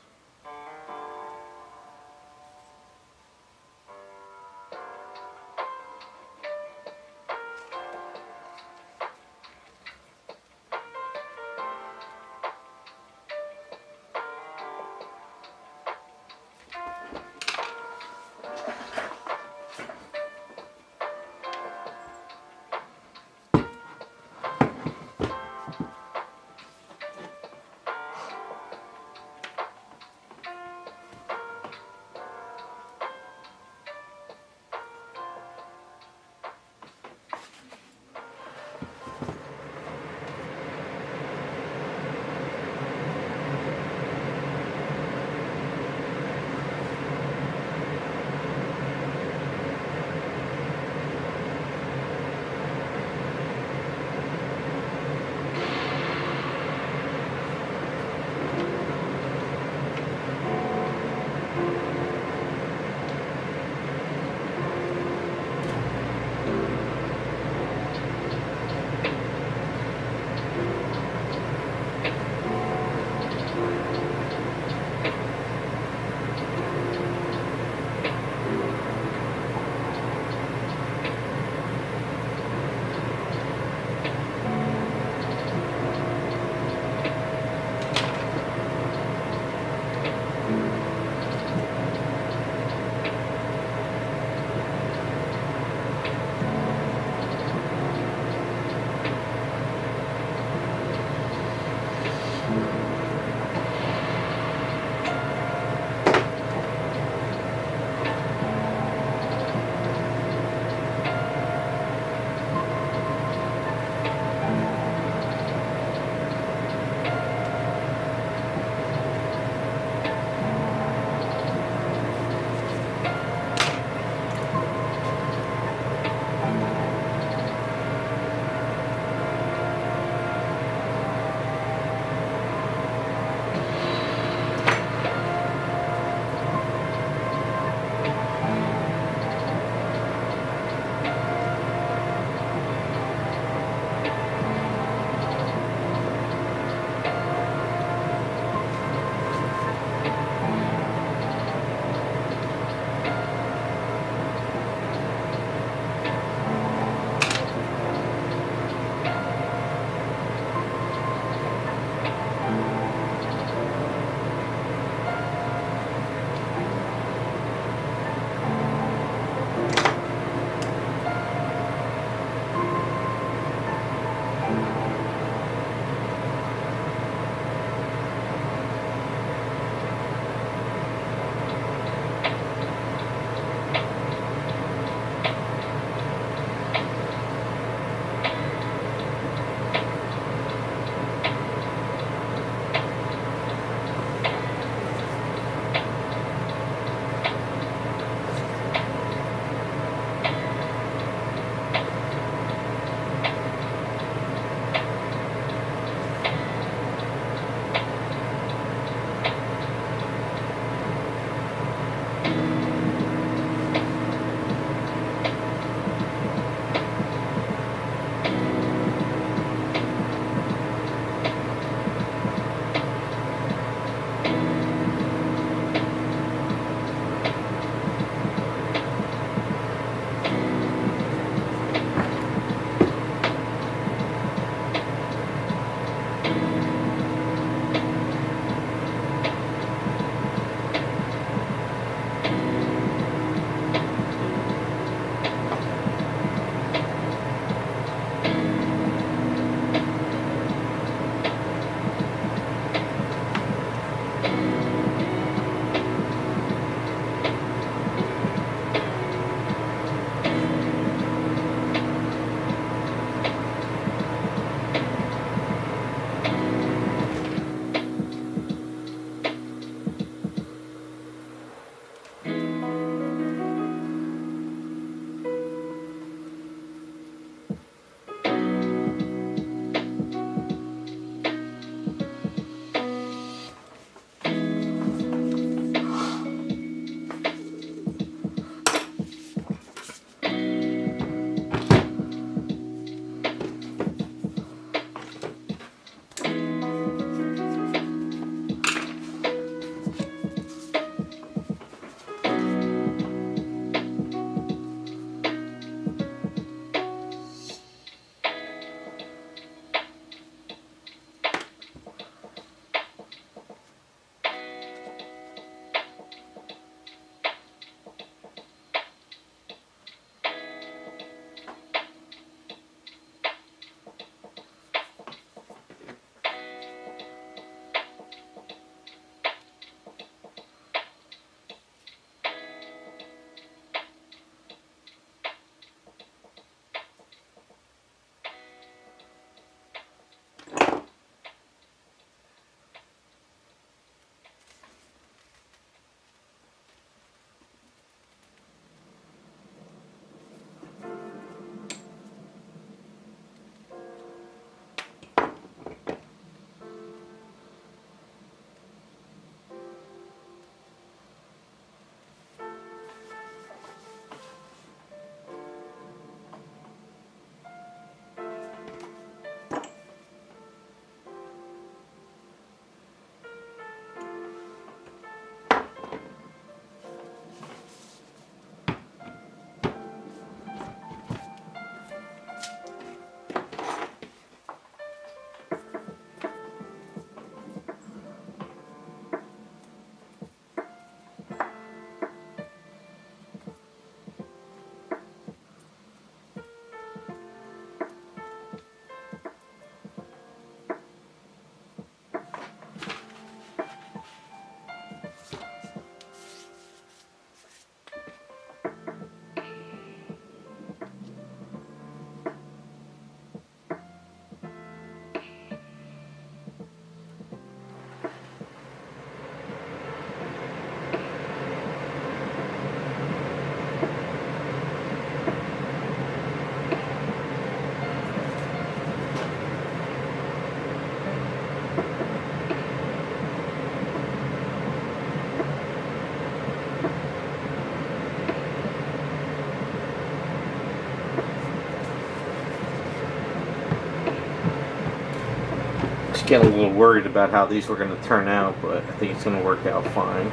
Just getting a little worried about how these were going to turn out, but I think it's going to work out fine.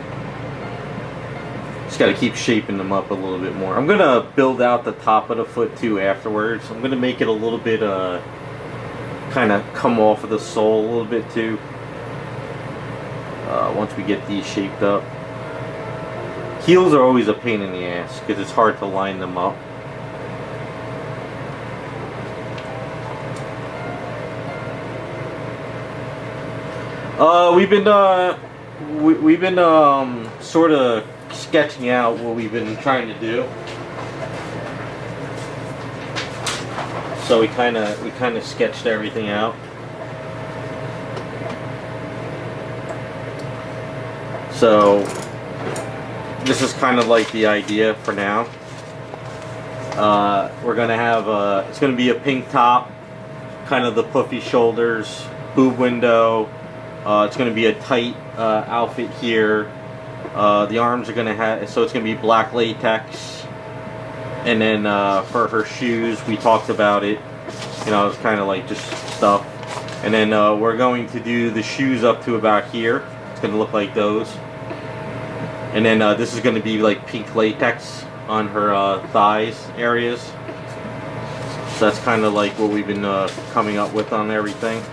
Just got to keep shaping them up a little bit more. I'm going to build out the top of the foot too afterwards. I'm going to make it a little bit kind of come off of the sole a little bit too. Once we get these shaped up. Heels are always a pain in the ass because it's hard to line them up. We've been sort of sketching out what we've been trying to do. So we kind of sketched everything out. So this is kind of like the idea for now. We're gonna have it's gonna be a pink top, kind of the puffy shoulders, boob window. It's going to be a tight outfit here. The arms are going to have, so it's going to be black latex. And then for her shoes, we talked about it. You know, it's kind of like just stuff. And then we're going to do the shoes up to about here. It's going to look like those. And then this is going to be like pink latex on her thighs areas. So that's kind of like what we've been coming up with on everything.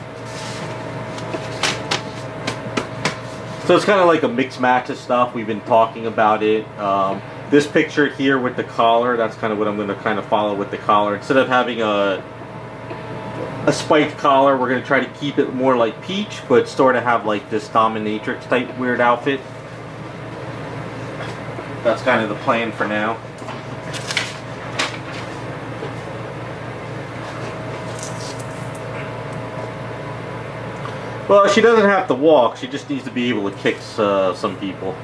So it's kind of like a mix match of stuff. We've been talking about it. This picture here with the collar, that's kind of what I'm going to kind of follow with the collar. Instead of having a spiked collar, we're going to try to keep it more like peach, but sort of have like this dominatrix type weird outfit. That's kind of the plan for now. Well, she doesn't have to walk, she just needs to be able to kick some people.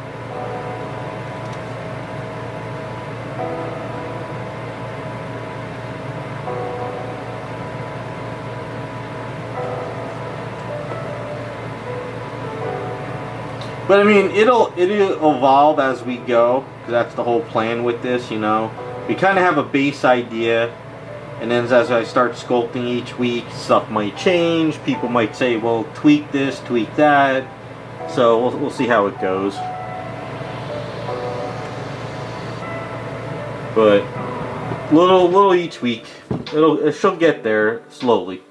But I mean, it'll evolve as we go, because that's the whole plan with this, you know. We kind of have a base idea. And then as I start sculpting each week, stuff might change. People might say, well, tweak this, tweak that. So we'll see how it goes. But little each week. She'll get there slowly.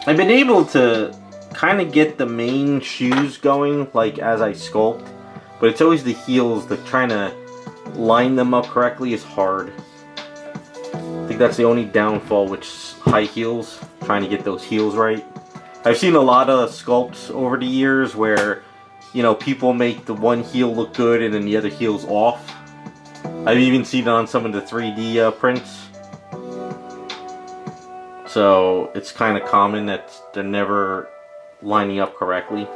I've been able to kind of get the main shoes going, like as I sculpt, but it's always the heels that trying to line them up correctly is hard. I think that's the only downfall with high heels, trying to get those heels right. I've seen a lot of sculpts over the years where, you know, people make the one heel look good and then the other heel's off. I've even seen it on some of the 3D prints. So it's kind of common that they're never lining up correctly.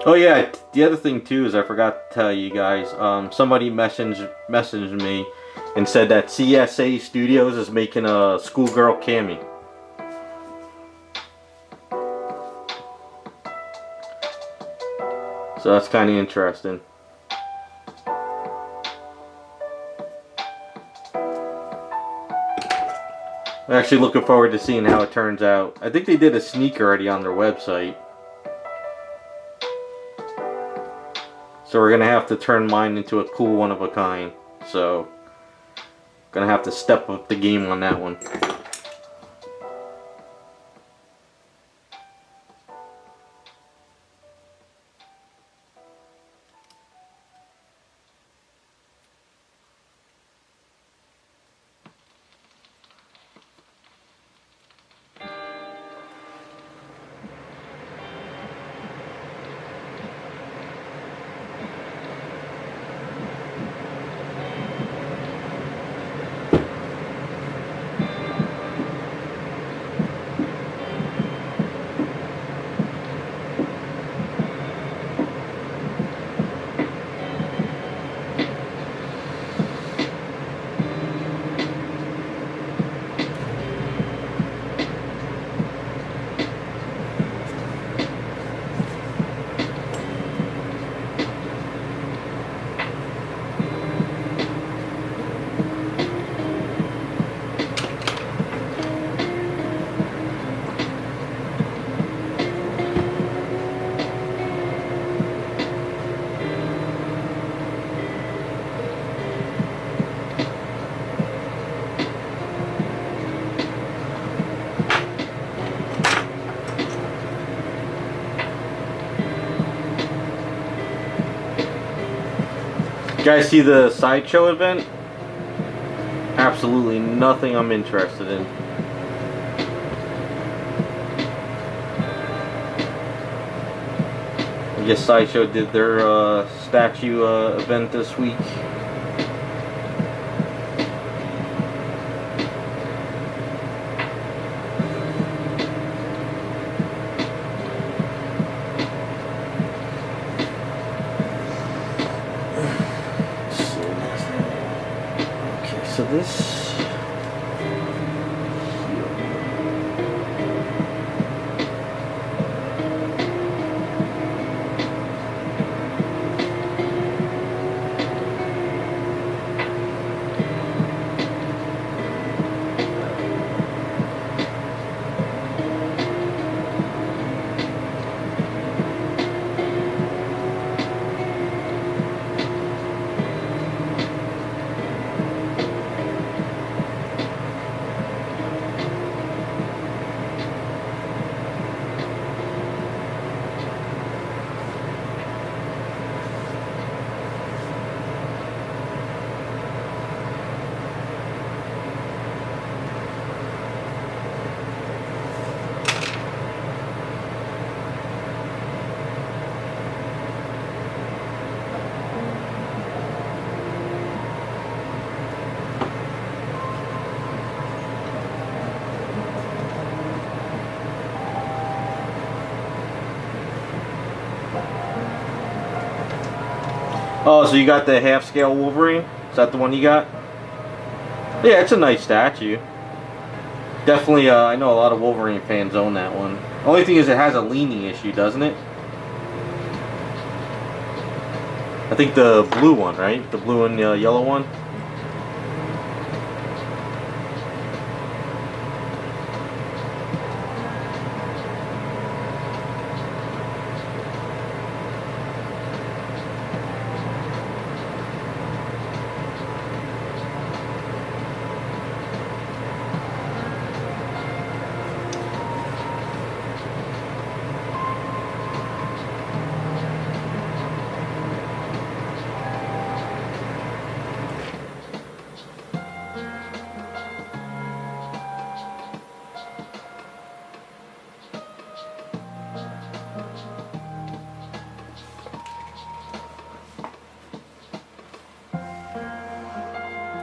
Oh yeah, the other thing too is I forgot to tell you guys, somebody messaged me and said that CSA Studios is making a schoolgirl cami. So that's kind of interesting. I'm actually looking forward to seeing how it turns out. I think they did a sneak already on their website. So we're going to have to turn mine into a cool one of a kind. So, going to have to step up the game on that one. guys see the sideshow event? Absolutely nothing I'm interested in. I guess Sideshow did their statue event this week. Okay, so this. Oh, so you got the half-scale Wolverine? Is that the one you got? Yeah, it's a nice statue. Definitely, I know a lot of Wolverine fans own that one. Only thing is it has a leaning issue, doesn't it? I think the blue one, right? The blue and yellow one?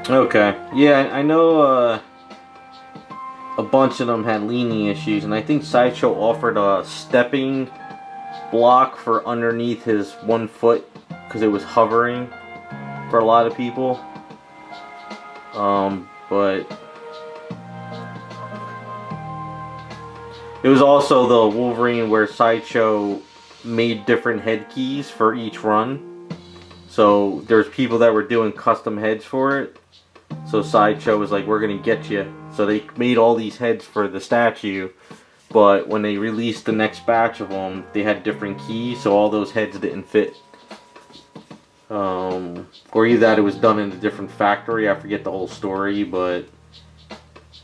Okay. Yeah, I know a bunch of them had leaning issues, and I think Sideshow offered a stepping block for underneath his 1 foot because it was hovering for a lot of people. But it was also the Wolverine where Sideshow made different head keys for each run. So there's people that were doing custom heads for it. So Sideshow was like, we're gonna get you. So they made all these heads for the statue, but when they released the next batch of them, they had different keys, so all those heads didn't fit. Or either that it was done in a different factory. I forget the whole story, but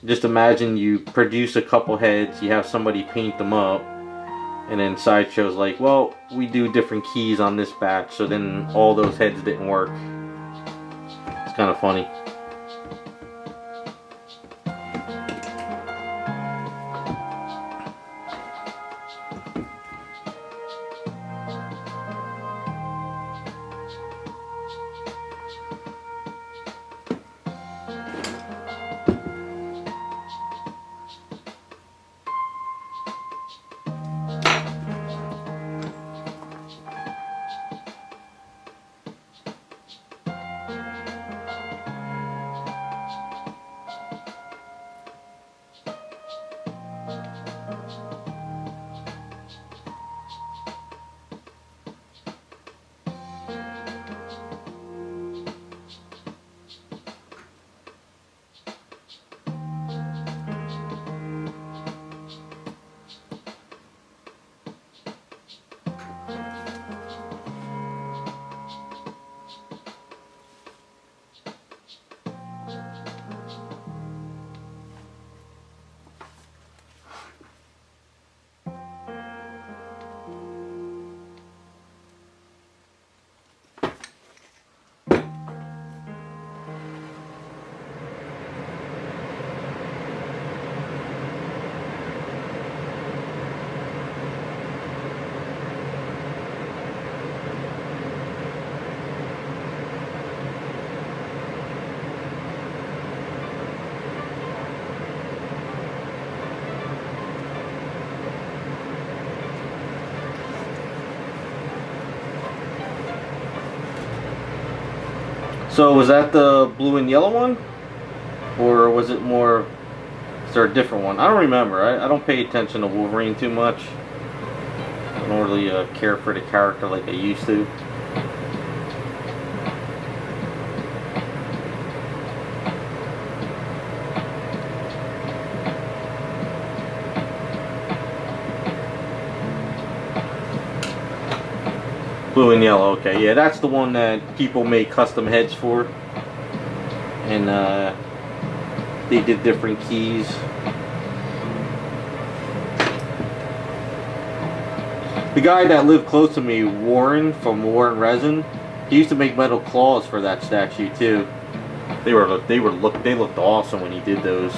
just imagine you produce a couple heads, you have somebody paint them up, and then Sideshow's like, well, we do different keys on this batch, so then all those heads didn't work. It's kind of funny. So was that the blue and yellow one? Or was it more, is there a different one? I don't remember. I don't pay attention to Wolverine too much. I don't really care for the character like I used to. Blue and yellow, okay. Yeah, that's the one that people make custom heads for. And they did different keys. The guy that lived close to me, Warren from Warren Resin, he used to make metal claws for that statue too. They looked awesome when he did those.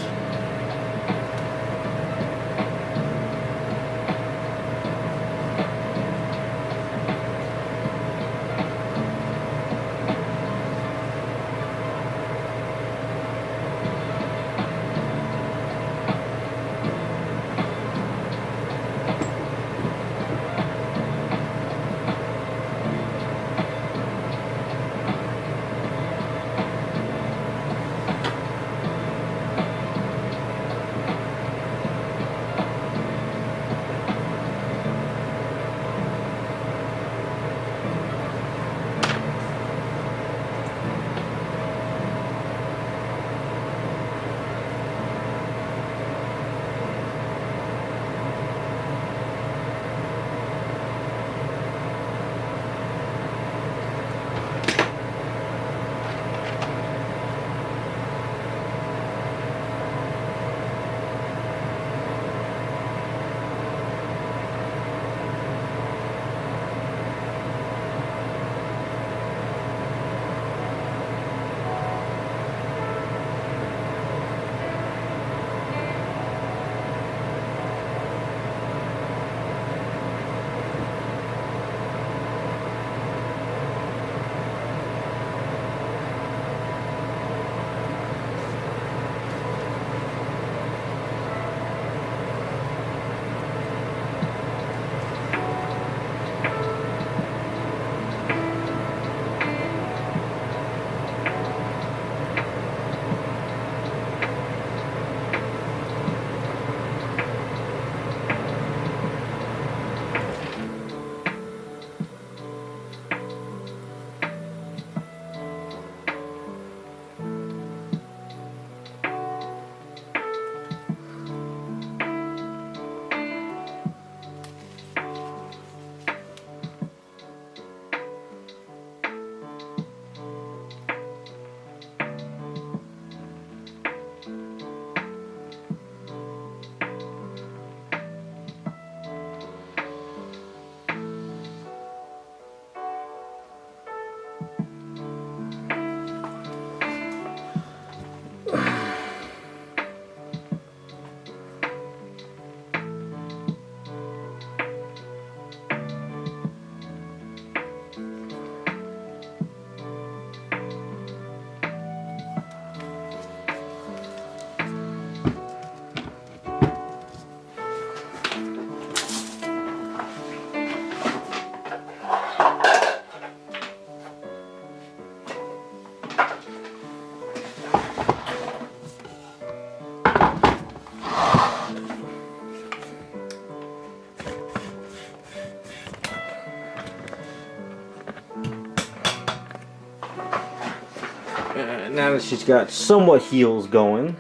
Now that she's got somewhat heels going,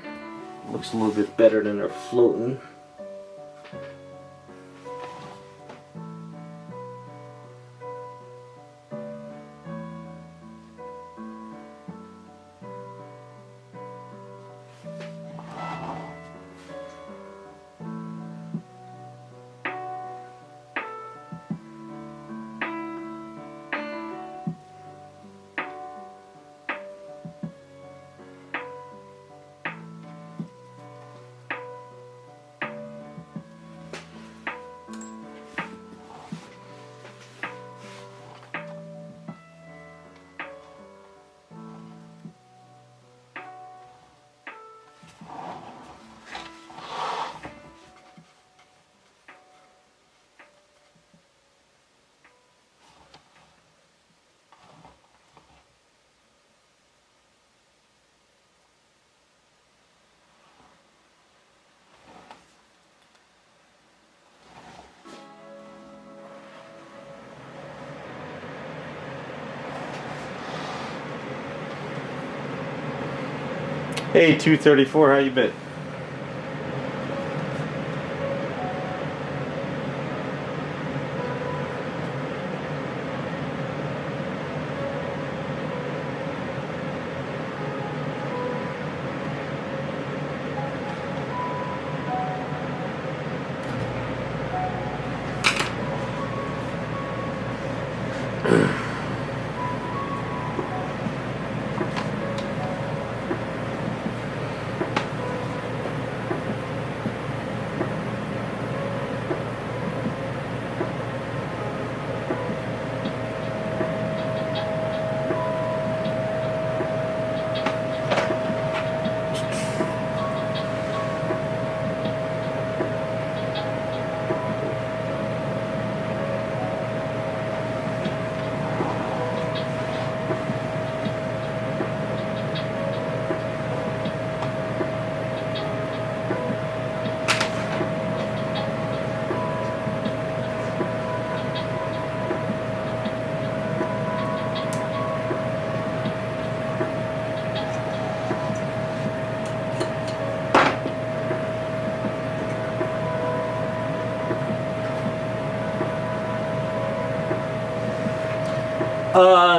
looks a little bit better than her floating. Hey, 234, how you been?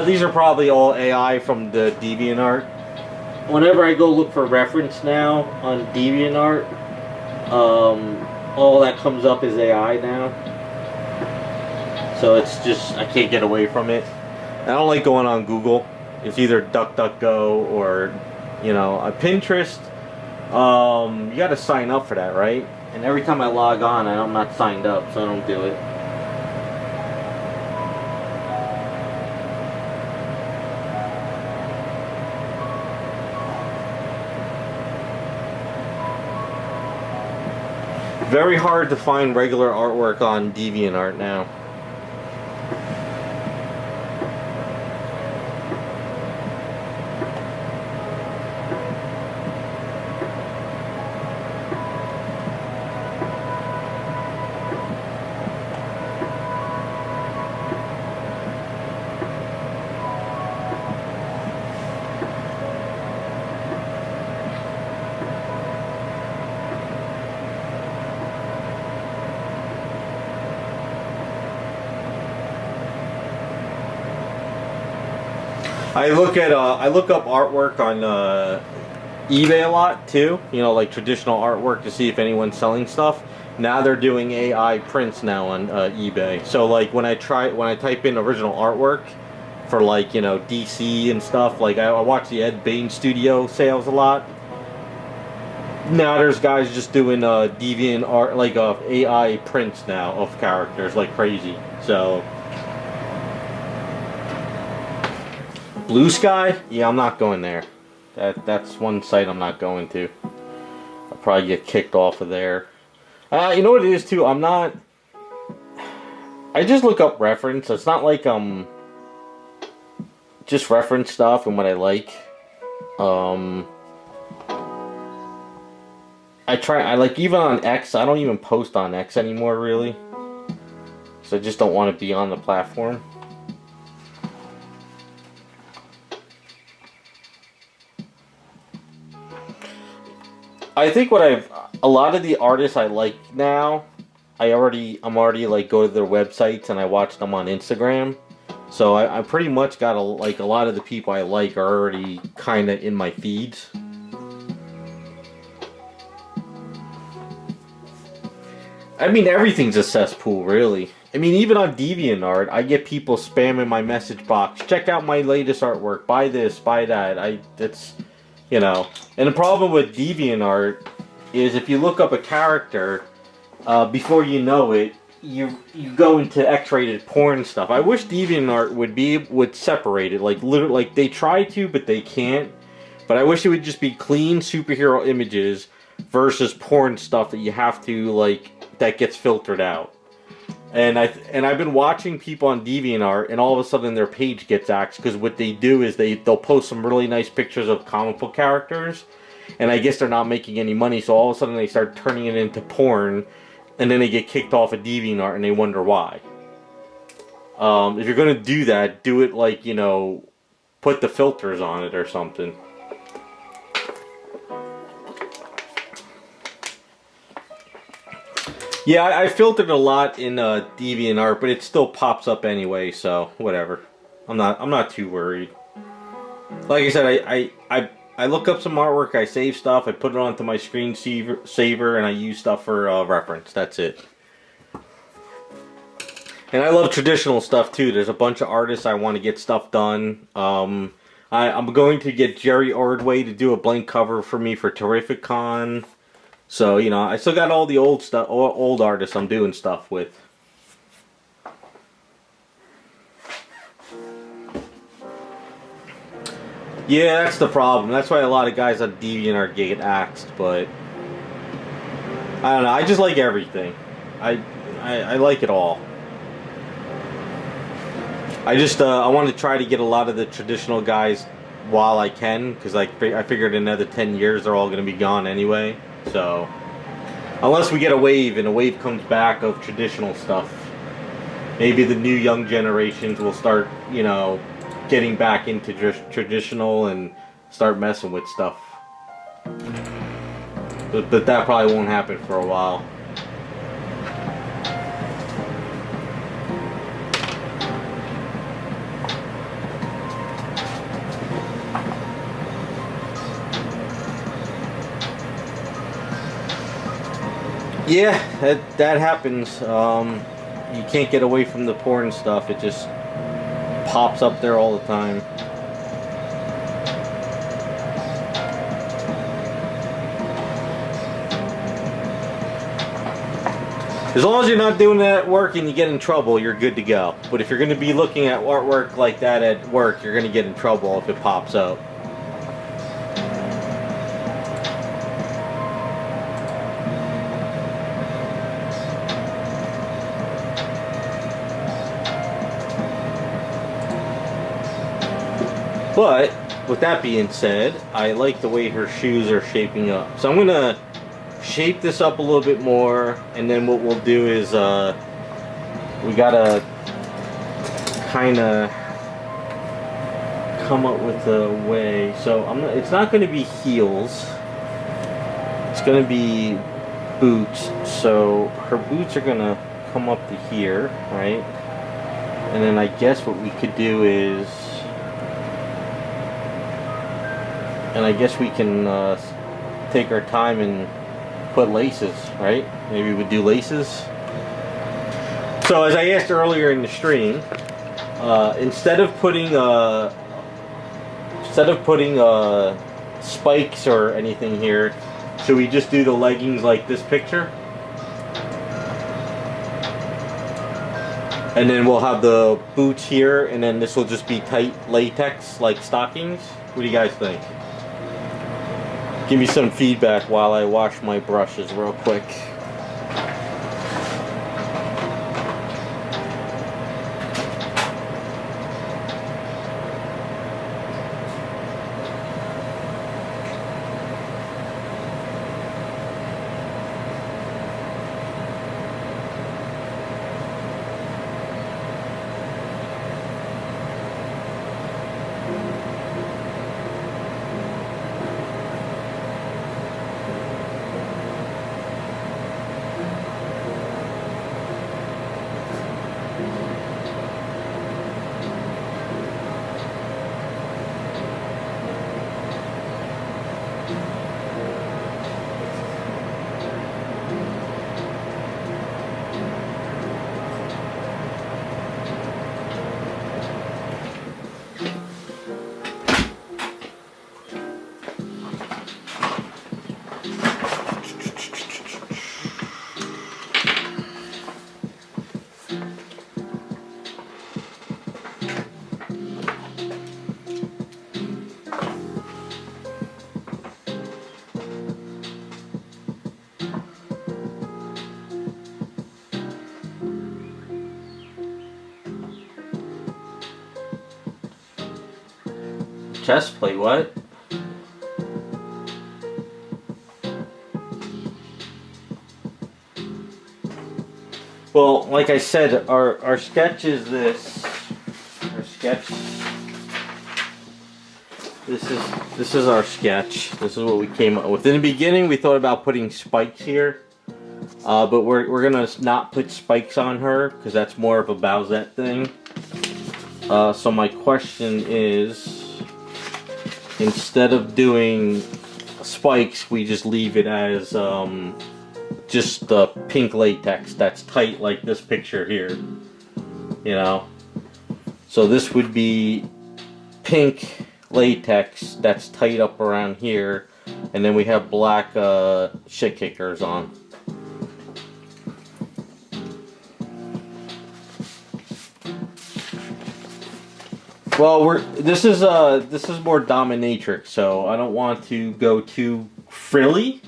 These are probably all AI from the DeviantArt. Whenever I go look for reference now on DeviantArt, all that comes up is AI now. So it's just, I can't get away from it. I don't like going on Google. It's either DuckDuckGo or, you know, Pinterest. You got to sign up for that, right? And every time I log on, I'm not signed up, so I don't do it. Very hard to find regular artwork on DeviantArt now. I look up artwork on eBay a lot too. You know, like traditional artwork to see if anyone's selling stuff. Now they're doing AI prints now on eBay. So like when I type in original artwork for like, you know, DC and stuff, like I watch the Ed Bain Studio sales a lot. Now there's guys just doing deviant art, like AI prints now of characters like crazy. So Blue Sky? Yeah, I'm not going there. That's one site I'm not going to. I'll probably get kicked off of there. You know what it is too? I'm not. I just look up reference. It's not like just reference stuff and what I like. I like even on X. I don't even post on X anymore, really. So I just don't want to be on the platform. I think a lot of the artists I like now, I'm already like go to their websites and I watch them on Instagram. So I pretty much got a lot of the people I like are already kind of in my feeds. I mean, everything's a cesspool, really. I mean, even on DeviantArt, I get people spamming my message box. Check out my latest artwork. Buy this, buy that. It's, you know. And the problem with DeviantArt is if you look up a character, before you know it, you go into X-rated porn stuff. I wish DeviantArt would separate it. Like literally, like they try to, but they can't. But I wish it would just be clean superhero images versus porn stuff that you have to like that gets filtered out. And I've been watching people on DeviantArt, and all of a sudden their page gets axed because what they do is they'll post some really nice pictures of comic book characters, and I guess they're not making any money, so all of a sudden they start turning it into porn, and then they get kicked off of DeviantArt, and they wonder why. If you're gonna do that, do it like, you know, put the filters on it or something. Yeah, I filtered a lot in DeviantArt, but it still pops up anyway, so whatever. I'm not too worried. Like I said, I look up some artwork, I save stuff, I put it onto my screensaver, and I use stuff for reference. That's it. And I love traditional stuff too. There's a bunch of artists I want to get stuff done. I'm going to get Jerry Ordway to do a blank cover for me for Terrificon. So, you know, I still got all the old stuff, old artists I'm doing stuff with. Yeah, that's the problem. That's why a lot of guys on DeviantArt get axed, but I don't know. I just like everything. I like it all. I want to try to get a lot of the traditional guys while I can, because I figured in another 10 years they're all going to be gone anyway. So, unless we get a wave and a wave comes back of traditional stuff, maybe the new young generations will start, you know, getting back into traditional and start messing with stuff. But that probably won't happen for a while. Yeah, that happens. You can't get away from the porn stuff. It just pops up there all the time. As long as you're not doing that at work and you get in trouble, you're good to go. But if you're going to be looking at artwork like that at work, you're going to get in trouble if it pops up. But, with that being said, I like the way her shoes are shaping up. So I'm going to shape this up a little bit more, and then what we'll do is, we got to kind of come up with a way. So it's not going to be heels. It's going to be boots. So her boots are going to come up to here, right? And then I guess what we could do is... And I guess we can take our time and put laces, right? Maybe we'd do laces. So as I asked earlier in the stream, instead of putting spikes or anything here, should we just do the leggings like this picture? And then we'll have the boots here, and then this will just be tight latex like stockings. What do you guys think? Give me some feedback while I wash my brushes real quick. Chest plate, what? Well, like I said, our sketch is this. Our sketch. This is our sketch. This is what we came up with. In the beginning, we thought about putting spikes here, But we're gonna not put spikes on her because that's more of a Bowsette thing. So my question is, instead of doing spikes, we just leave it as just the pink latex that's tight like this picture here, you know. So this would be pink latex that's tight up around here, and then we have black shit kickers on. Well, this is more dominatrix, so I don't want to go too frilly.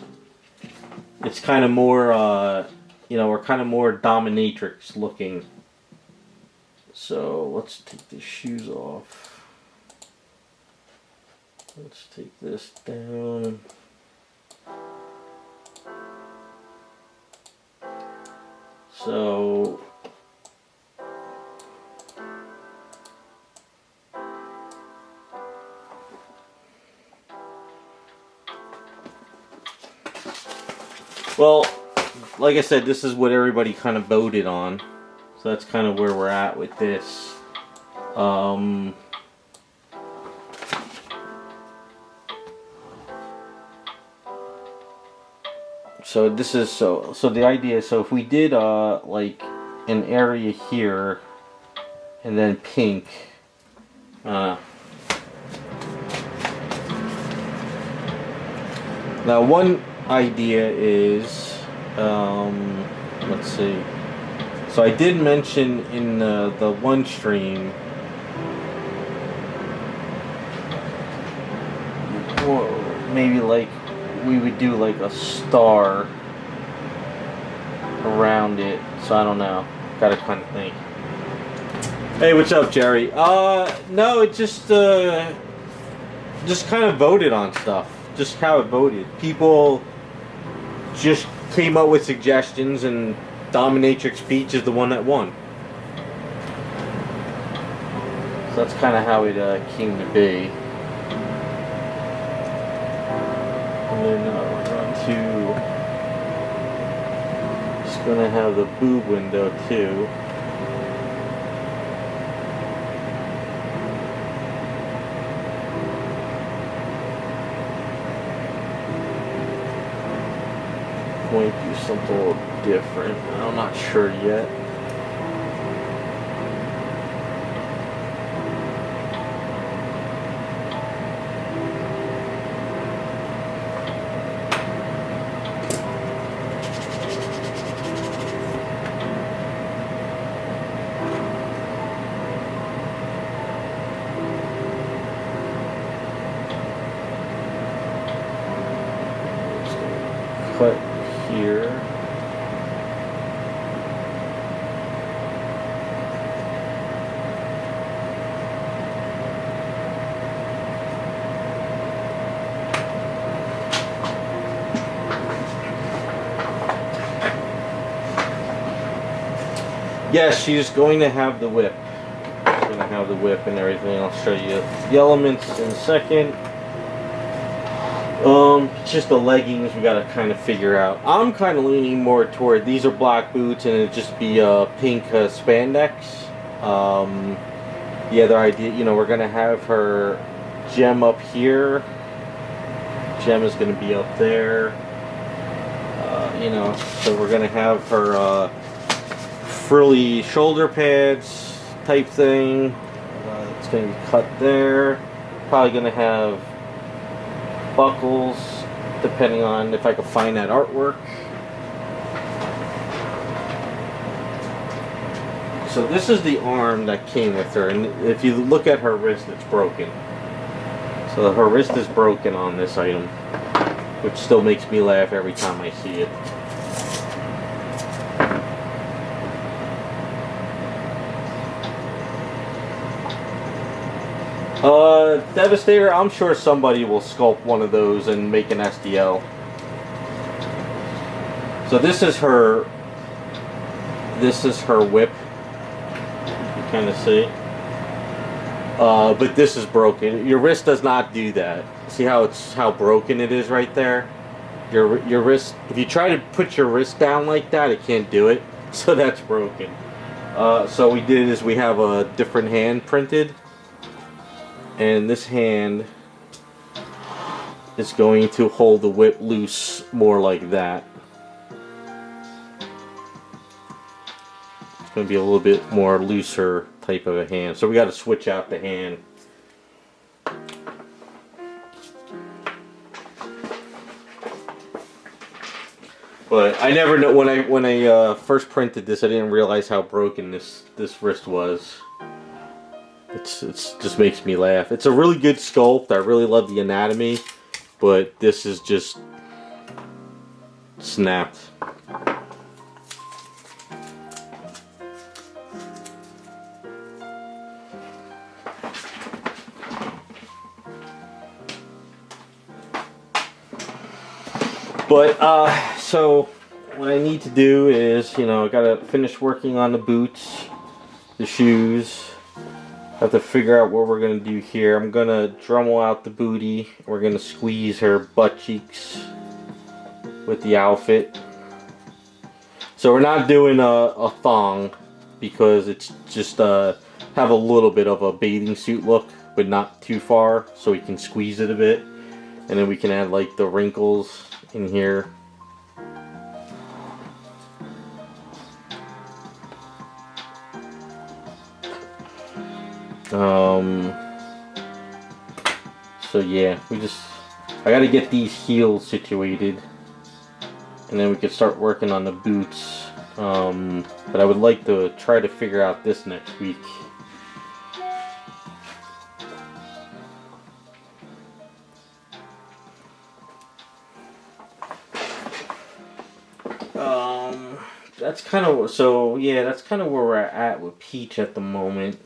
It's kind of more, you know, we're kind of more dominatrix looking. So let's take the shoes off. Let's take this down. So well, like I said, this is what everybody kind of voted on. So that's kind of where we're at with this. So this is so the idea is, so if we did like an area here and then pink, now one idea is, let's see. So I did mention in the one stream, maybe like we would do like a star around it. So I don't know. Gotta kind of think. Hey, what's up, Jerry? No, it just kind of voted on stuff. Just how it voted. People just came up with suggestions, and Dominatrix Peach is the one that won. So that's kind of how it came to be. And then we're on to, just gonna have the boob window too. Might do something a little different. I'm not sure yet. Cut here. Yes, she's going to have the whip. She's going to have the whip and everything. I'll show you the elements in a second. It's just the leggings we gotta kind of figure out. I'm kind of leaning more toward, these are black boots and it'd just be pink spandex. The other idea, you know, we're gonna have her gem up here. Gem is gonna be up there. You know, so we're gonna have her frilly shoulder pads type thing. It's gonna be cut there. Probably gonna have buckles, depending on if I can find that artwork. So this is the arm that came with her, and if you look at her wrist, it's broken. So her wrist is broken on this item, which still makes me laugh every time I see it. Devastator, I'm sure somebody will sculpt one of those and make an SDL. So this is her whip. You kind of see. But this is broken. Your wrist does not do that. See how broken it is right there? your wrist. If you try to put your wrist down like that, it can't do it. So that's broken. So we did is we have a different hand printed, and this hand is going to hold the whip loose more like that. It's going to be a little bit more looser type of a hand. So we got to switch out the hand. But I never know when I first printed this, I didn't realize how broken this wrist was. It's just makes me laugh. It's a really good sculpt. I really love the anatomy, but this is just snapped. But so what I need to do is, you know, I gotta finish working on the boots, the shoes. Have to figure out what we're gonna do here. I'm gonna Dremel out the booty. We're gonna squeeze her butt cheeks with the outfit. So we're not doing a thong because it's just have a little bit of a bathing suit look, but not too far, so we can squeeze it a bit, and then we can add like the wrinkles in here. So yeah, I gotta get these heels situated, and then we can start working on the boots. But I would like to try to figure out this next week. That's kind of, so yeah, that's kind of where we're at with Peach at the moment.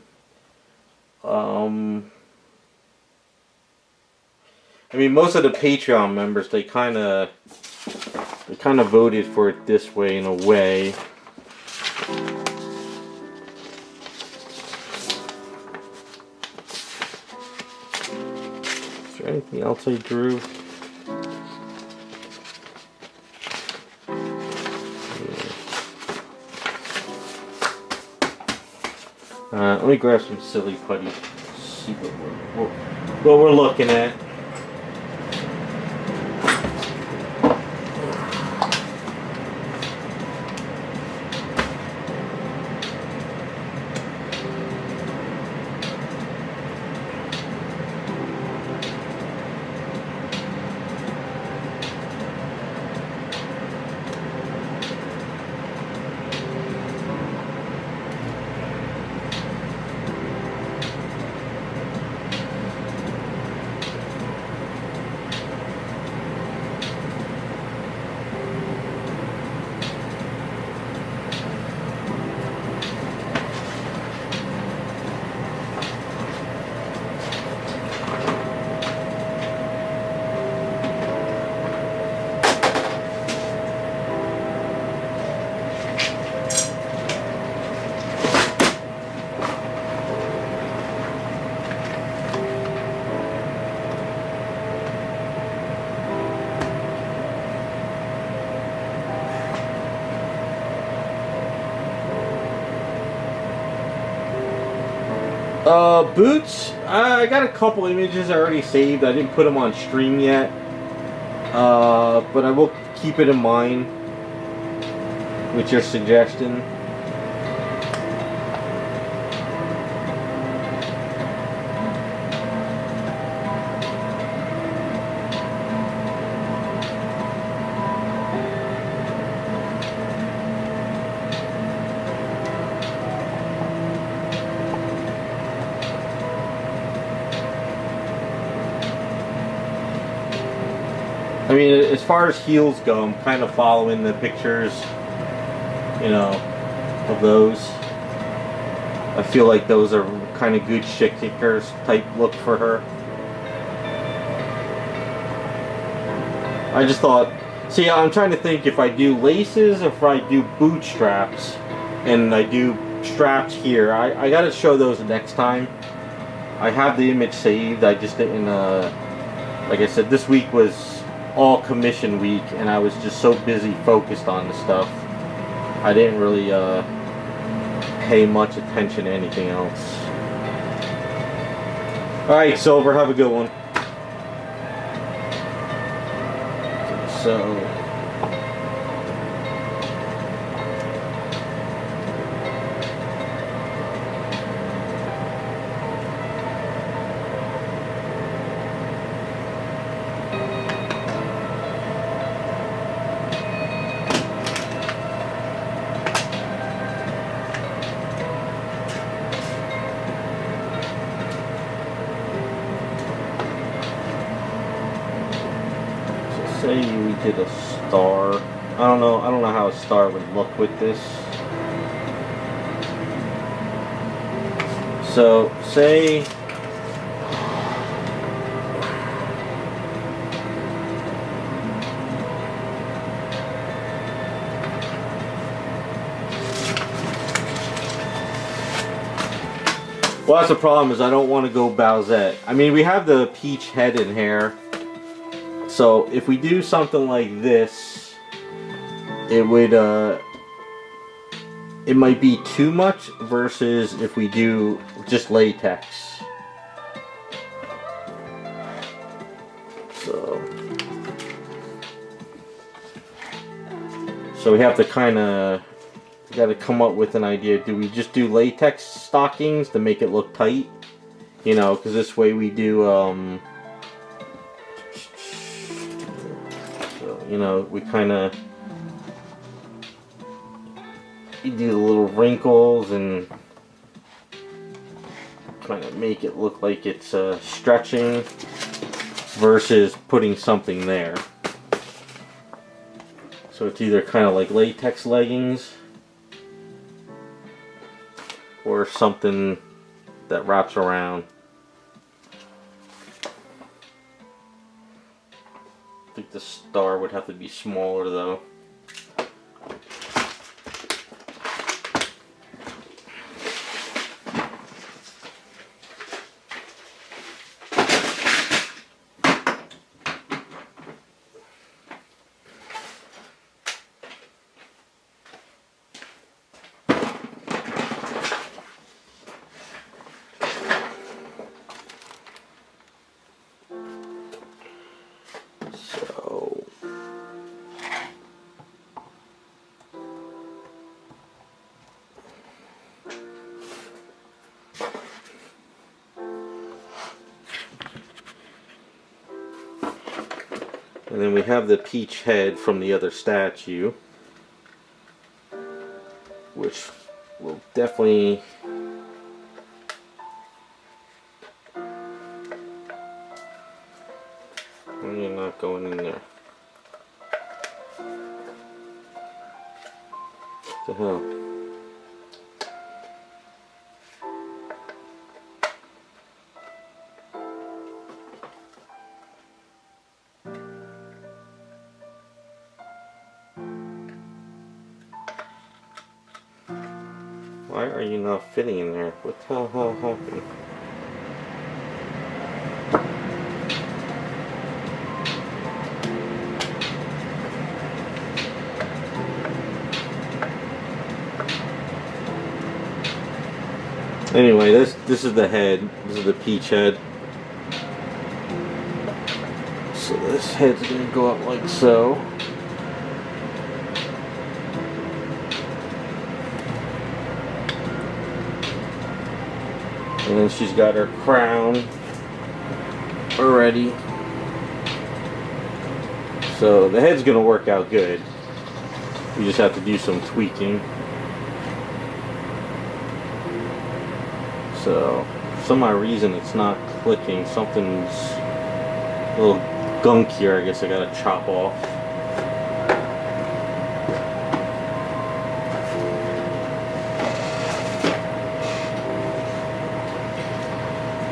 I mean, most of the Patreon members, they kind of voted for it this way in a way. Is there anything else I drew? Let me grab some silly putty. See what we're looking at. Boots, I got a couple images already saved. I didn't put them on stream yet, but I will keep it in mind with your suggestion. I mean, as far as heels go, I'm kind of following the pictures, you know, of those. I feel like those are kind of good shit kickers type look for her. I just thought, see, I'm trying to think if I do laces or if I do boot straps, and I do straps here. I gotta show those next time. I have the image saved. I just didn't, like I said, this week was all commission week, and I was just so busy focused on the stuff. I didn't really pay much attention to anything else. Alright, Silver, have a good one. So say we did a star. I don't know how a star would look with this. So say well, that's the problem, is I don't want to go Bowsette. I mean, we have the peach head in here. So if we do something like this, it would it might be too much versus if we do just latex. So we have to kind of got to come up with an idea. Do we just do latex stockings to make it look tight? You know, because this way we do you know, we kind of do the little wrinkles and kind of make it look like it's stretching versus putting something there. So it's either kind of like latex leggings or something that wraps around. I think the star would have to be smaller though. And then we have the peach head from the other statue, which will definitely you're not going in there. What the hell? Why are you not fitting in there? What the hell happened? Anyway, this is the head. This is the peach head. So this head's gonna go up like so. And then she's got her crown already. So the head's gonna work out good. We just have to do some tweaking. So for some odd reason it's not clicking. Something's a little gunkier. I guess I gotta chop off.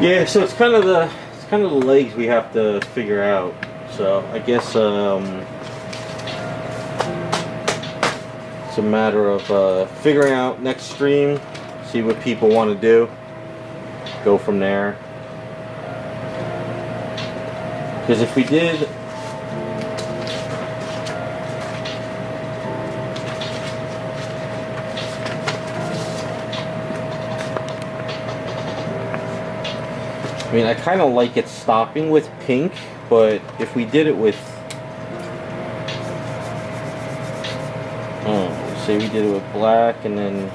Yeah, so it's kind of the legs we have to figure out. So I guess it's a matter of figuring out next stream, see what people want to do, go from there. Because if we did I mean, I kind of like it stopping with pink, but if we did it with, say we did it with black and then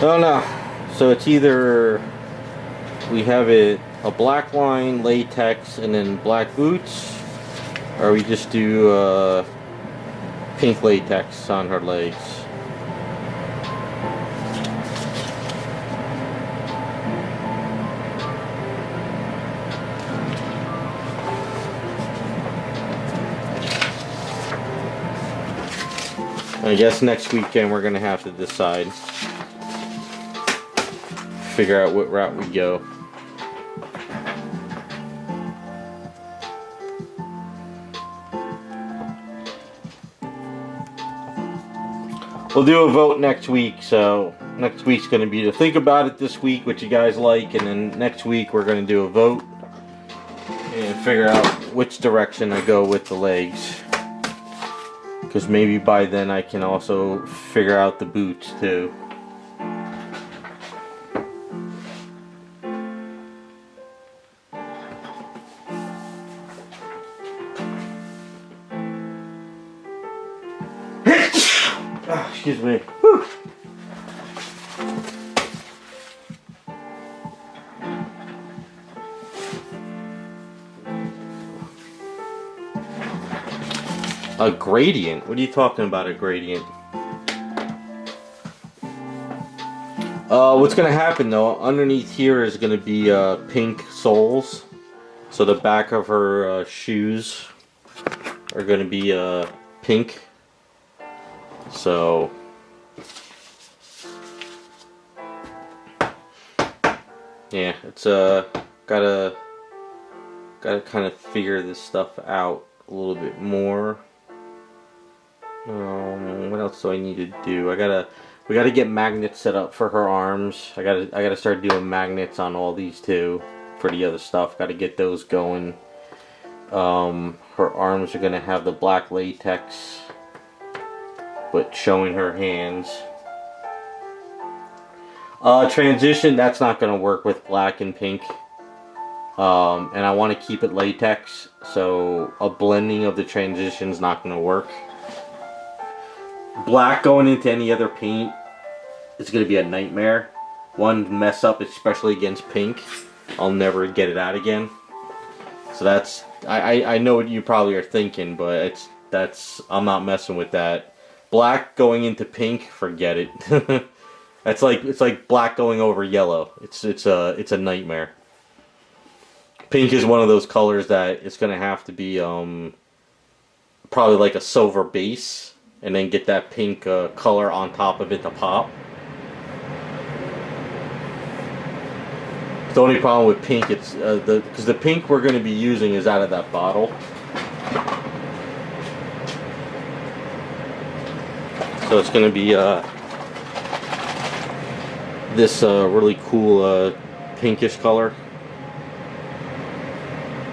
oh no. So it's either we have it a black line, latex, and then black boots, or we just do pink latex on her legs. I guess next weekend we're gonna have to decide. Figure out what route we go. We'll do a vote next week, so next week's going to be to think about it this week, what you guys like, and then next week we're going to do a vote and figure out which direction I go with the legs. Because maybe by then I can also figure out the boots too. Excuse me. Whew. A gradient? What are you talking about, a gradient? What's going to happen though, underneath here is going to be pink soles. So the back of her shoes are going to be pink. So yeah, it's gotta kind of figure this stuff out a little bit more. What else do I need to do? We gotta get magnets set up for her arms. I gotta start doing magnets on all these too for the other stuff. Gotta get those going. Her arms are gonna have the black latex, but showing her hands. Transition, that's not going to work with black and pink. And I want to keep it latex, so a blending of the transition is not going to work. Black going into any other paint is going to be a nightmare. One mess up, especially against pink, I'll never get it out again. So that's, I know what you probably are thinking, but I'm not messing with that. Black going into pink, forget it. It's like black going over yellow. It's a nightmare. Pink is one of those colors that it's gonna have to be probably like a silver base, and then get that pink color on top of it to pop. The only problem with pink, it's because the pink we're gonna be using is out of that bottle. So it's gonna be this really cool pinkish color,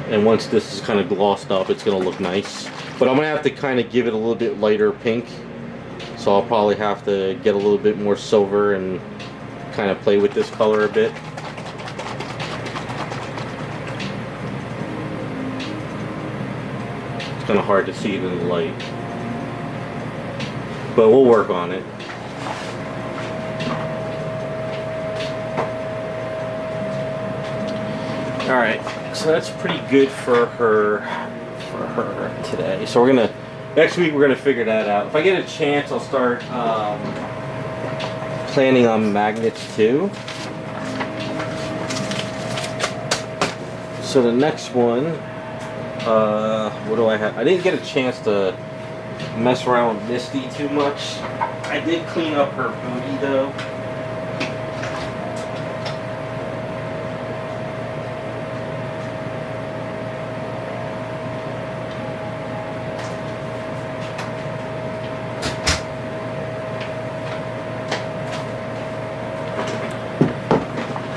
and once this is kind of glossed up, it's gonna look nice. But I'm gonna have to kind of give it a little bit lighter pink, so I'll probably have to get a little bit more silver and kind of play with this color a bit. It's kind of hard to see it in the light. But we'll work on it. Alright, so that's pretty good for her today. So we're gonna, next week we're gonna figure that out. If I get a chance, I'll start planning on magnets too. So the next one, what do I have? I didn't get a chance to mess around with Misty too much. I did clean up her booty though.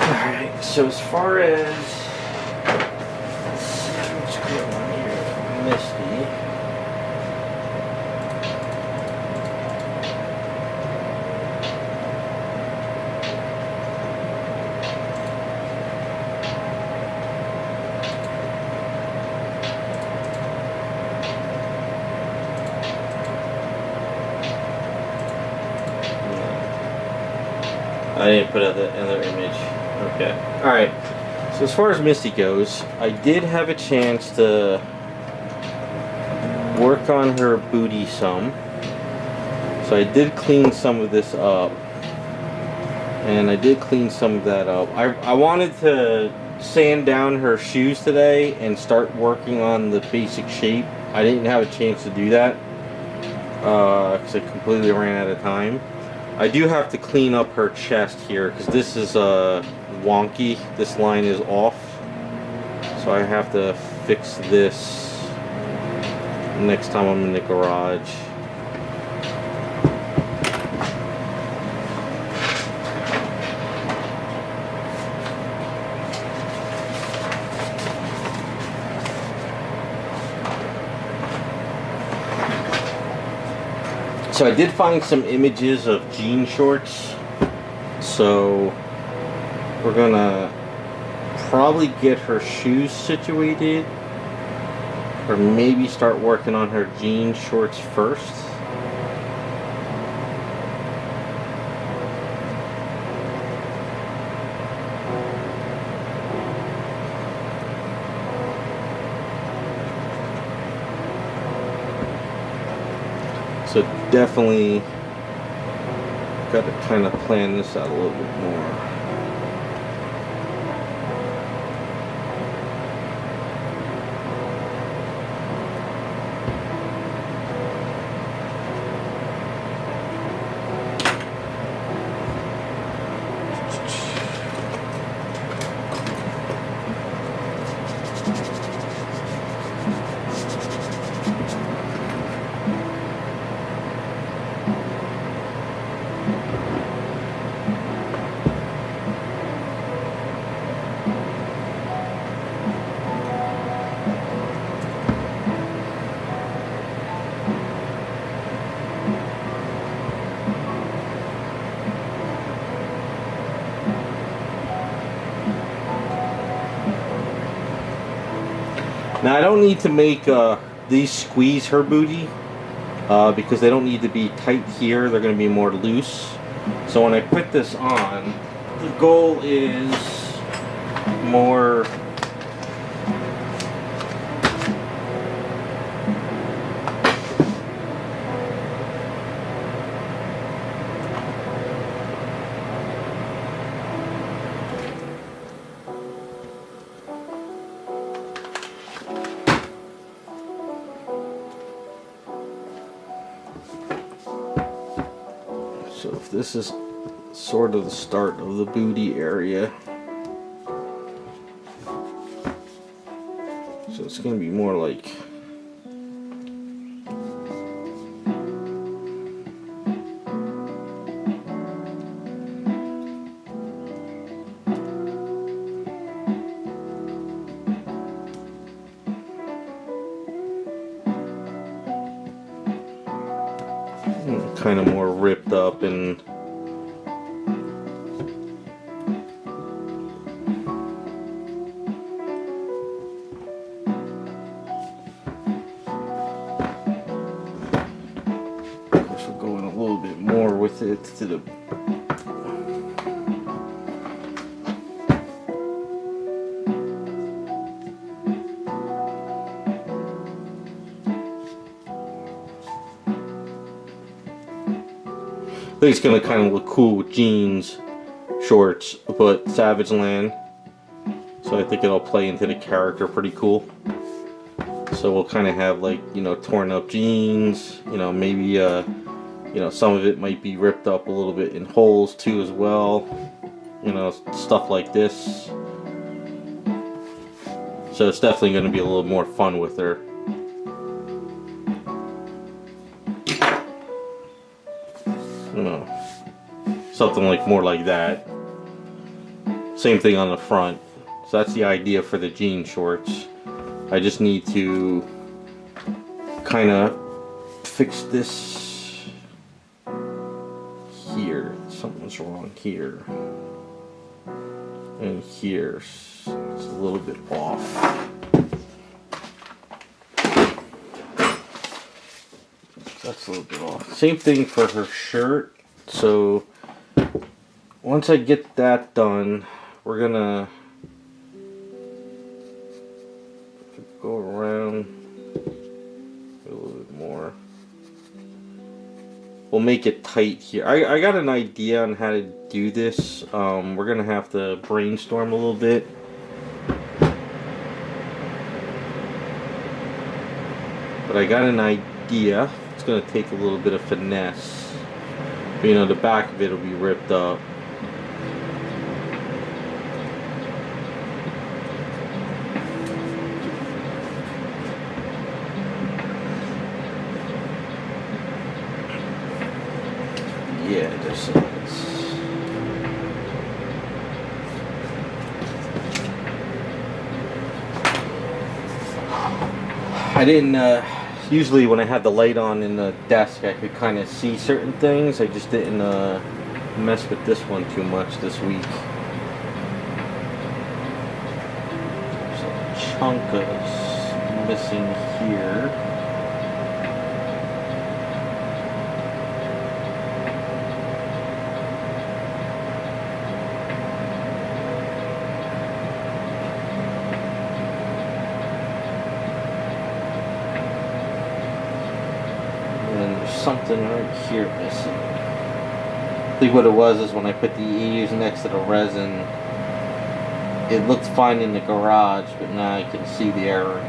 Alright, so as far as Misty. I didn't put out the other image. Okay. Alright. So as far as Misty goes, I did have a chance to work on her booty some. So I did clean some of this up. And I did clean some of that up. I wanted to sand down her shoes today and start working on the basic shape. I didn't have a chance to do that because I completely ran out of time. I do have to clean up her chest here because this is wonky. This line is off. So I have to fix this next time I'm in the garage. So I did find some images of jean shorts. So we're gonna probably get her shoes situated, or maybe start working on her jean shorts first. So definitely got to kind of plan this out a little bit more. Now I don't need to make these squeeze her booty because they don't need to be tight here. They're going to be more loose. So when I put this on, the goal is more so if this is sort of the start of the booty area. So it's going to be more like kind of more ripped up and with it to the I think it's gonna kind of look cool with jeans, shorts, but Savage Land. So I think it'll play into the character pretty cool. So we'll kind of have like, you know, torn up jeans, you know, maybe you know, some of it might be ripped up a little bit in holes too as well. You know, stuff like this. So it's definitely going to be a little more fun with her. You know, something like more like that. Same thing on the front. So that's the idea for the jean shorts. I just need to kind of fix this here. Something's wrong here. And here. It's a little bit off. That's a little bit off. Same thing for her shirt. So once I get that done, we're gonna go around a little bit more. We'll make it tight here. I got an idea on how to do this. We're gonna have to brainstorm a little bit. But I got an idea. It's gonna take a little bit of finesse. But, you know, the back of it will be ripped up. Yeah, there's I didn't usually when I had the light on in the desk I could kind of see certain things. I just didn't mess with this one too much this week. There's a chunk of missing here. Something right here missing. I think what it was is when I put the eaves next to the resin, it looked fine in the garage, but now I can see the error.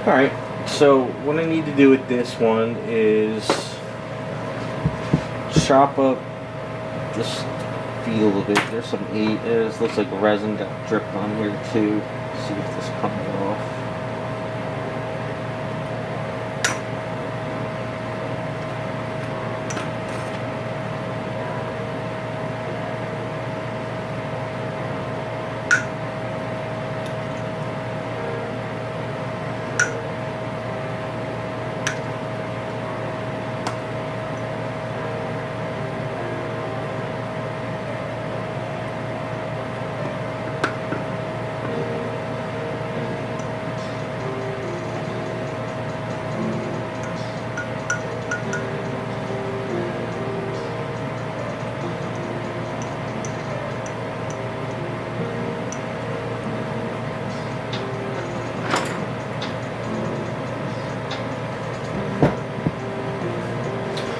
Alright, so what I need to do with this one is chop up this feet a little bit. There's some looks like resin got dripped on here too. See if this comes off.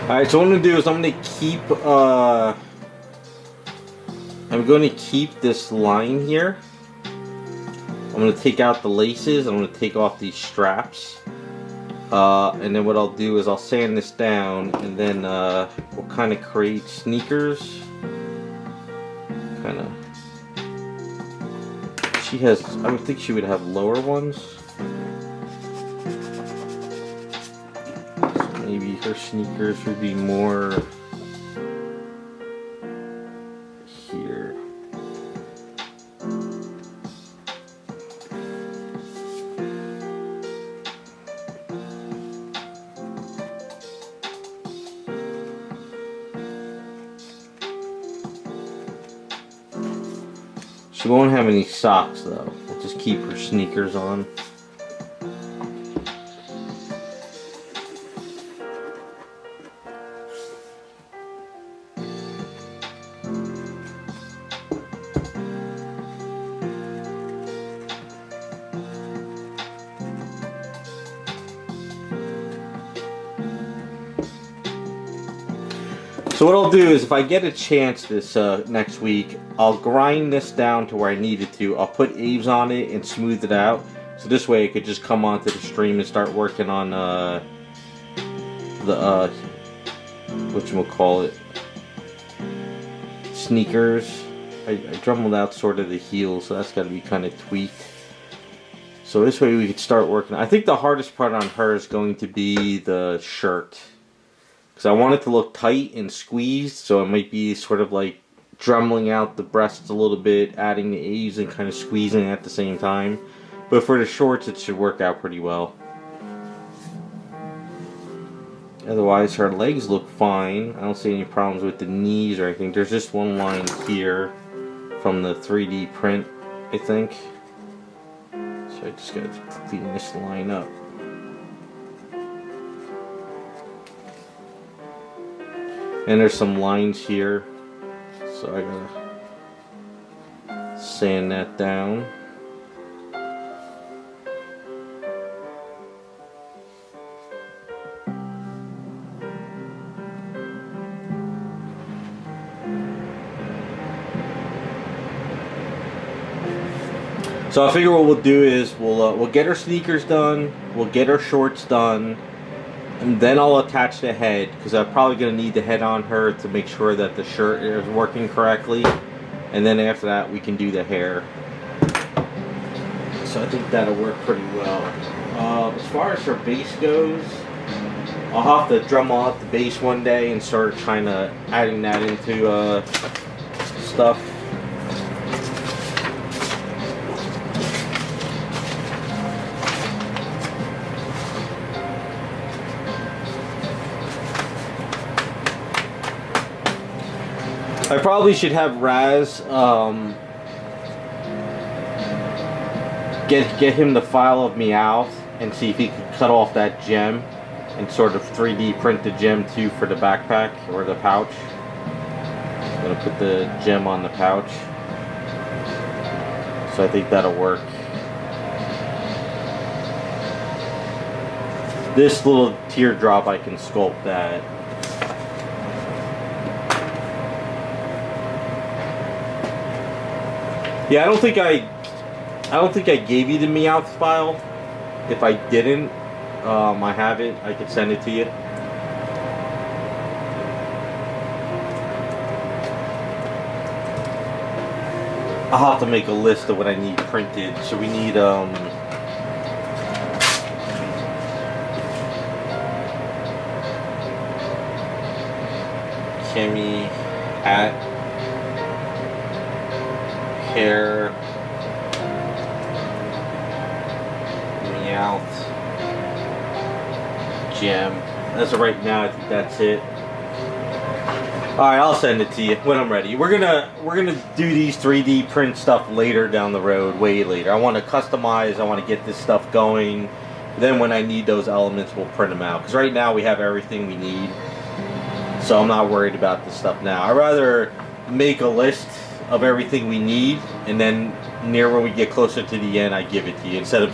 Alright, so what I'm going to do is I'm going to keep this line here. I'm going to take out the laces. I'm going to take off these straps. And then what I'll do is I'll sand this down, and then we'll kind of create sneakers. Kind of. She has, I would think she would have lower ones. So maybe her sneakers would be more here. She won't have any socks though. We'll just keep her sneakers on. So what I'll do is, if I get a chance this next week, I'll grind this down to where I need it to. I'll put Aves on it and smooth it out. So this way I could just come onto the stream and start working on the whatchamacallit, sneakers. I drumbled out sort of the heel, so that's got to be kind of tweaked. So this way we could start working. I think the hardest part on her is going to be the shirt. Because I want it to look tight and squeezed, so it might be sort of like drumming out the breasts a little bit, adding the A's and kind of squeezing at the same time. But for the shorts, it should work out pretty well. Otherwise, her legs look fine. I don't see any problems with the knees or anything. There's just one line here from the 3D print, I think. So I just gotta clean this line up. And there's some lines here, so I gotta sand that down. So I figure what we'll do is we'll get her sneakers done, we'll get her shorts done. And then I'll attach the head, because I'm probably going to need the head on her to make sure that the shirt is working correctly. And then after that, we can do the hair. So I think that'll work pretty well. As far as her base goes, I'll have to drum out the base one day and start trying to adding that into stuff. I probably should have Raz get him the file of Meowth and see if he can cut off that gem and sort of 3D print the gem too for the backpack or the pouch. I'm gonna put the gem on the pouch, so I think that'll work. This little teardrop, I can sculpt that. Yeah, I don't think I gave you the Meowth file. If I didn't, I have it. I could send it to you. I'll have to make a list of what I need printed. So we need Kimmy hat, hair, Meowth, gem. As of right now, I think that's it. Alright, I'll send it to you when I'm ready. We're gonna do these 3D print stuff later down the road, way later. I want to customize, I want to get this stuff going. Then when I need those elements, we'll print them out. Because right now we have everything we need. So I'm not worried about this stuff now. I'd rather make a list of everything we need, and then near when we get closer to the end, I give it to you. Instead of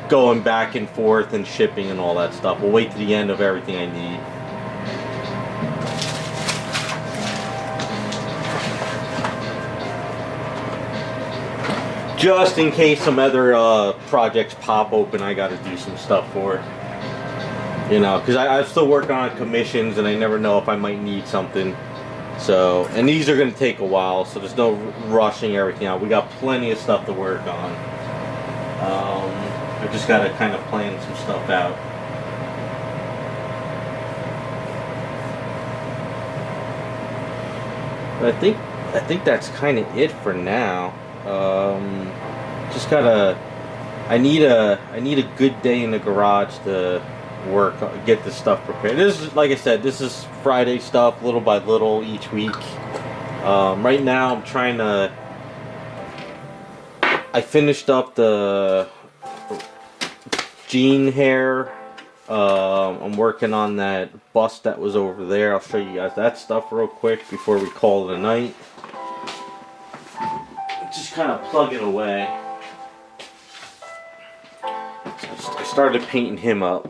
going back and forth and shipping and all that stuff. We'll wait to the end of everything I need. just in case some other projects pop open, I got to do some stuff for. You know, because I'm still working on commissions, and I never know if I might need something. So, and these are going to take a while, so there's no rushing everything out. We got plenty of stuff to work on. I just got to kind of plan some stuff out. But I think that's kind of it for now. Just gotta. I need a good day in the garage to work, get this stuff prepared. This is, like I said, this is Friday stuff, little by little each week. Right now I'm trying to. I finished up the jean hair. I'm working on that bust that was over there. I'll show you guys that stuff real quick before we call it a night. Just kind of plug it away. I started painting him up.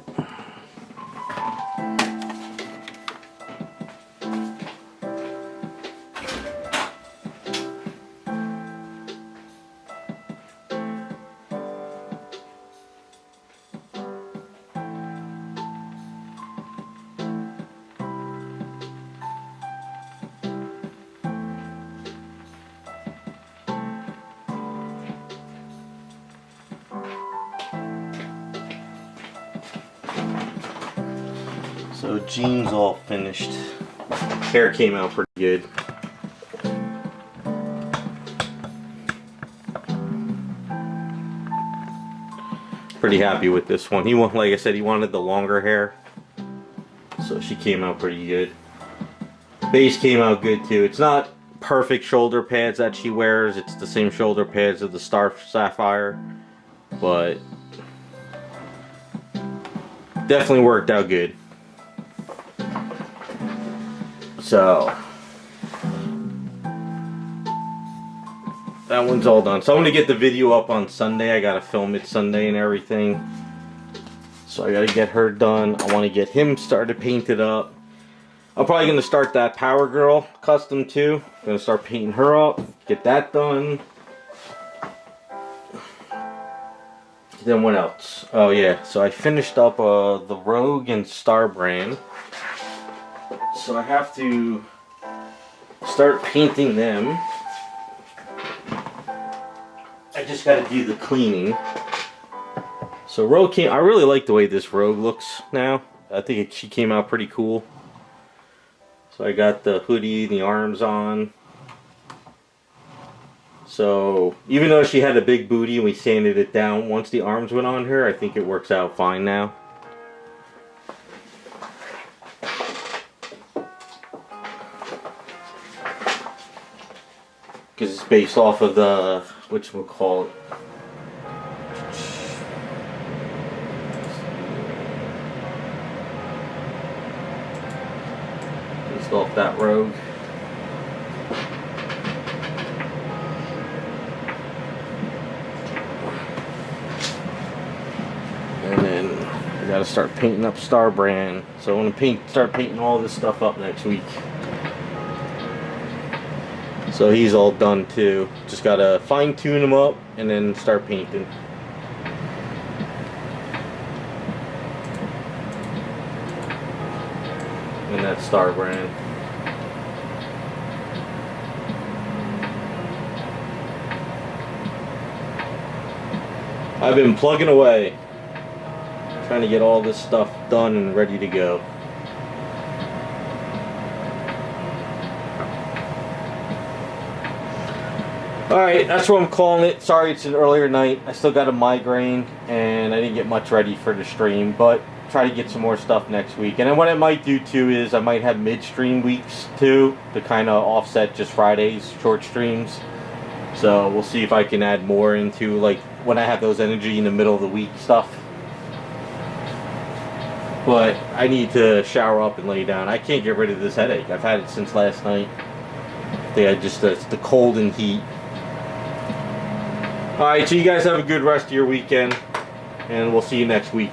So jeans all finished. Hair came out pretty good. Pretty happy with this one. He wanted, like I said, he wanted the longer hair. So she came out pretty good. Base came out good too. It's not perfect shoulder pads that she wears. It's the same shoulder pads of the Star Sapphire. But definitely worked out good. So that one's all done. So I'm gonna get the video up on Sunday. I gotta film it Sunday and everything. So I gotta get her done. I want to get him started painted up. I'm probably gonna start that Power Girl custom too. I'm gonna start painting her up. Get that done. Then what else? Oh yeah. So I finished up the Rogue and Star brand. So I have to start painting them. I just got to do the cleaning. So Rogue I really like the way this Rogue looks now. I think she came out pretty cool. So I got the hoodie, the arms on. So even though she had a big booty and we sanded it down, once the arms went on her, I think it works out fine now. Because it's based off of the, whatchamacallit, based off that Rogue. And then I gotta start painting up Star brand. So I'm gonna start painting all this stuff up next week. So he's all done too. Just gotta fine tune him up and then start painting. And that's Star brand. I've been plugging away, trying to get all this stuff done and ready to go. Alright, that's what I'm calling it. Sorry it's an earlier night. I still got a migraine and I didn't get much ready for the stream, but try to get some more stuff next week. And then what I might do too is I might have mid-stream weeks too to kind of offset just Fridays short streams. So we'll see if I can add more into like when I have those energy in the middle of the week stuff. But I need to shower up and lay down. I can't get rid of this headache. I've had it since last night. I think it's the cold and heat. Alright, so you guys have a good rest of your weekend, and we'll see you next week.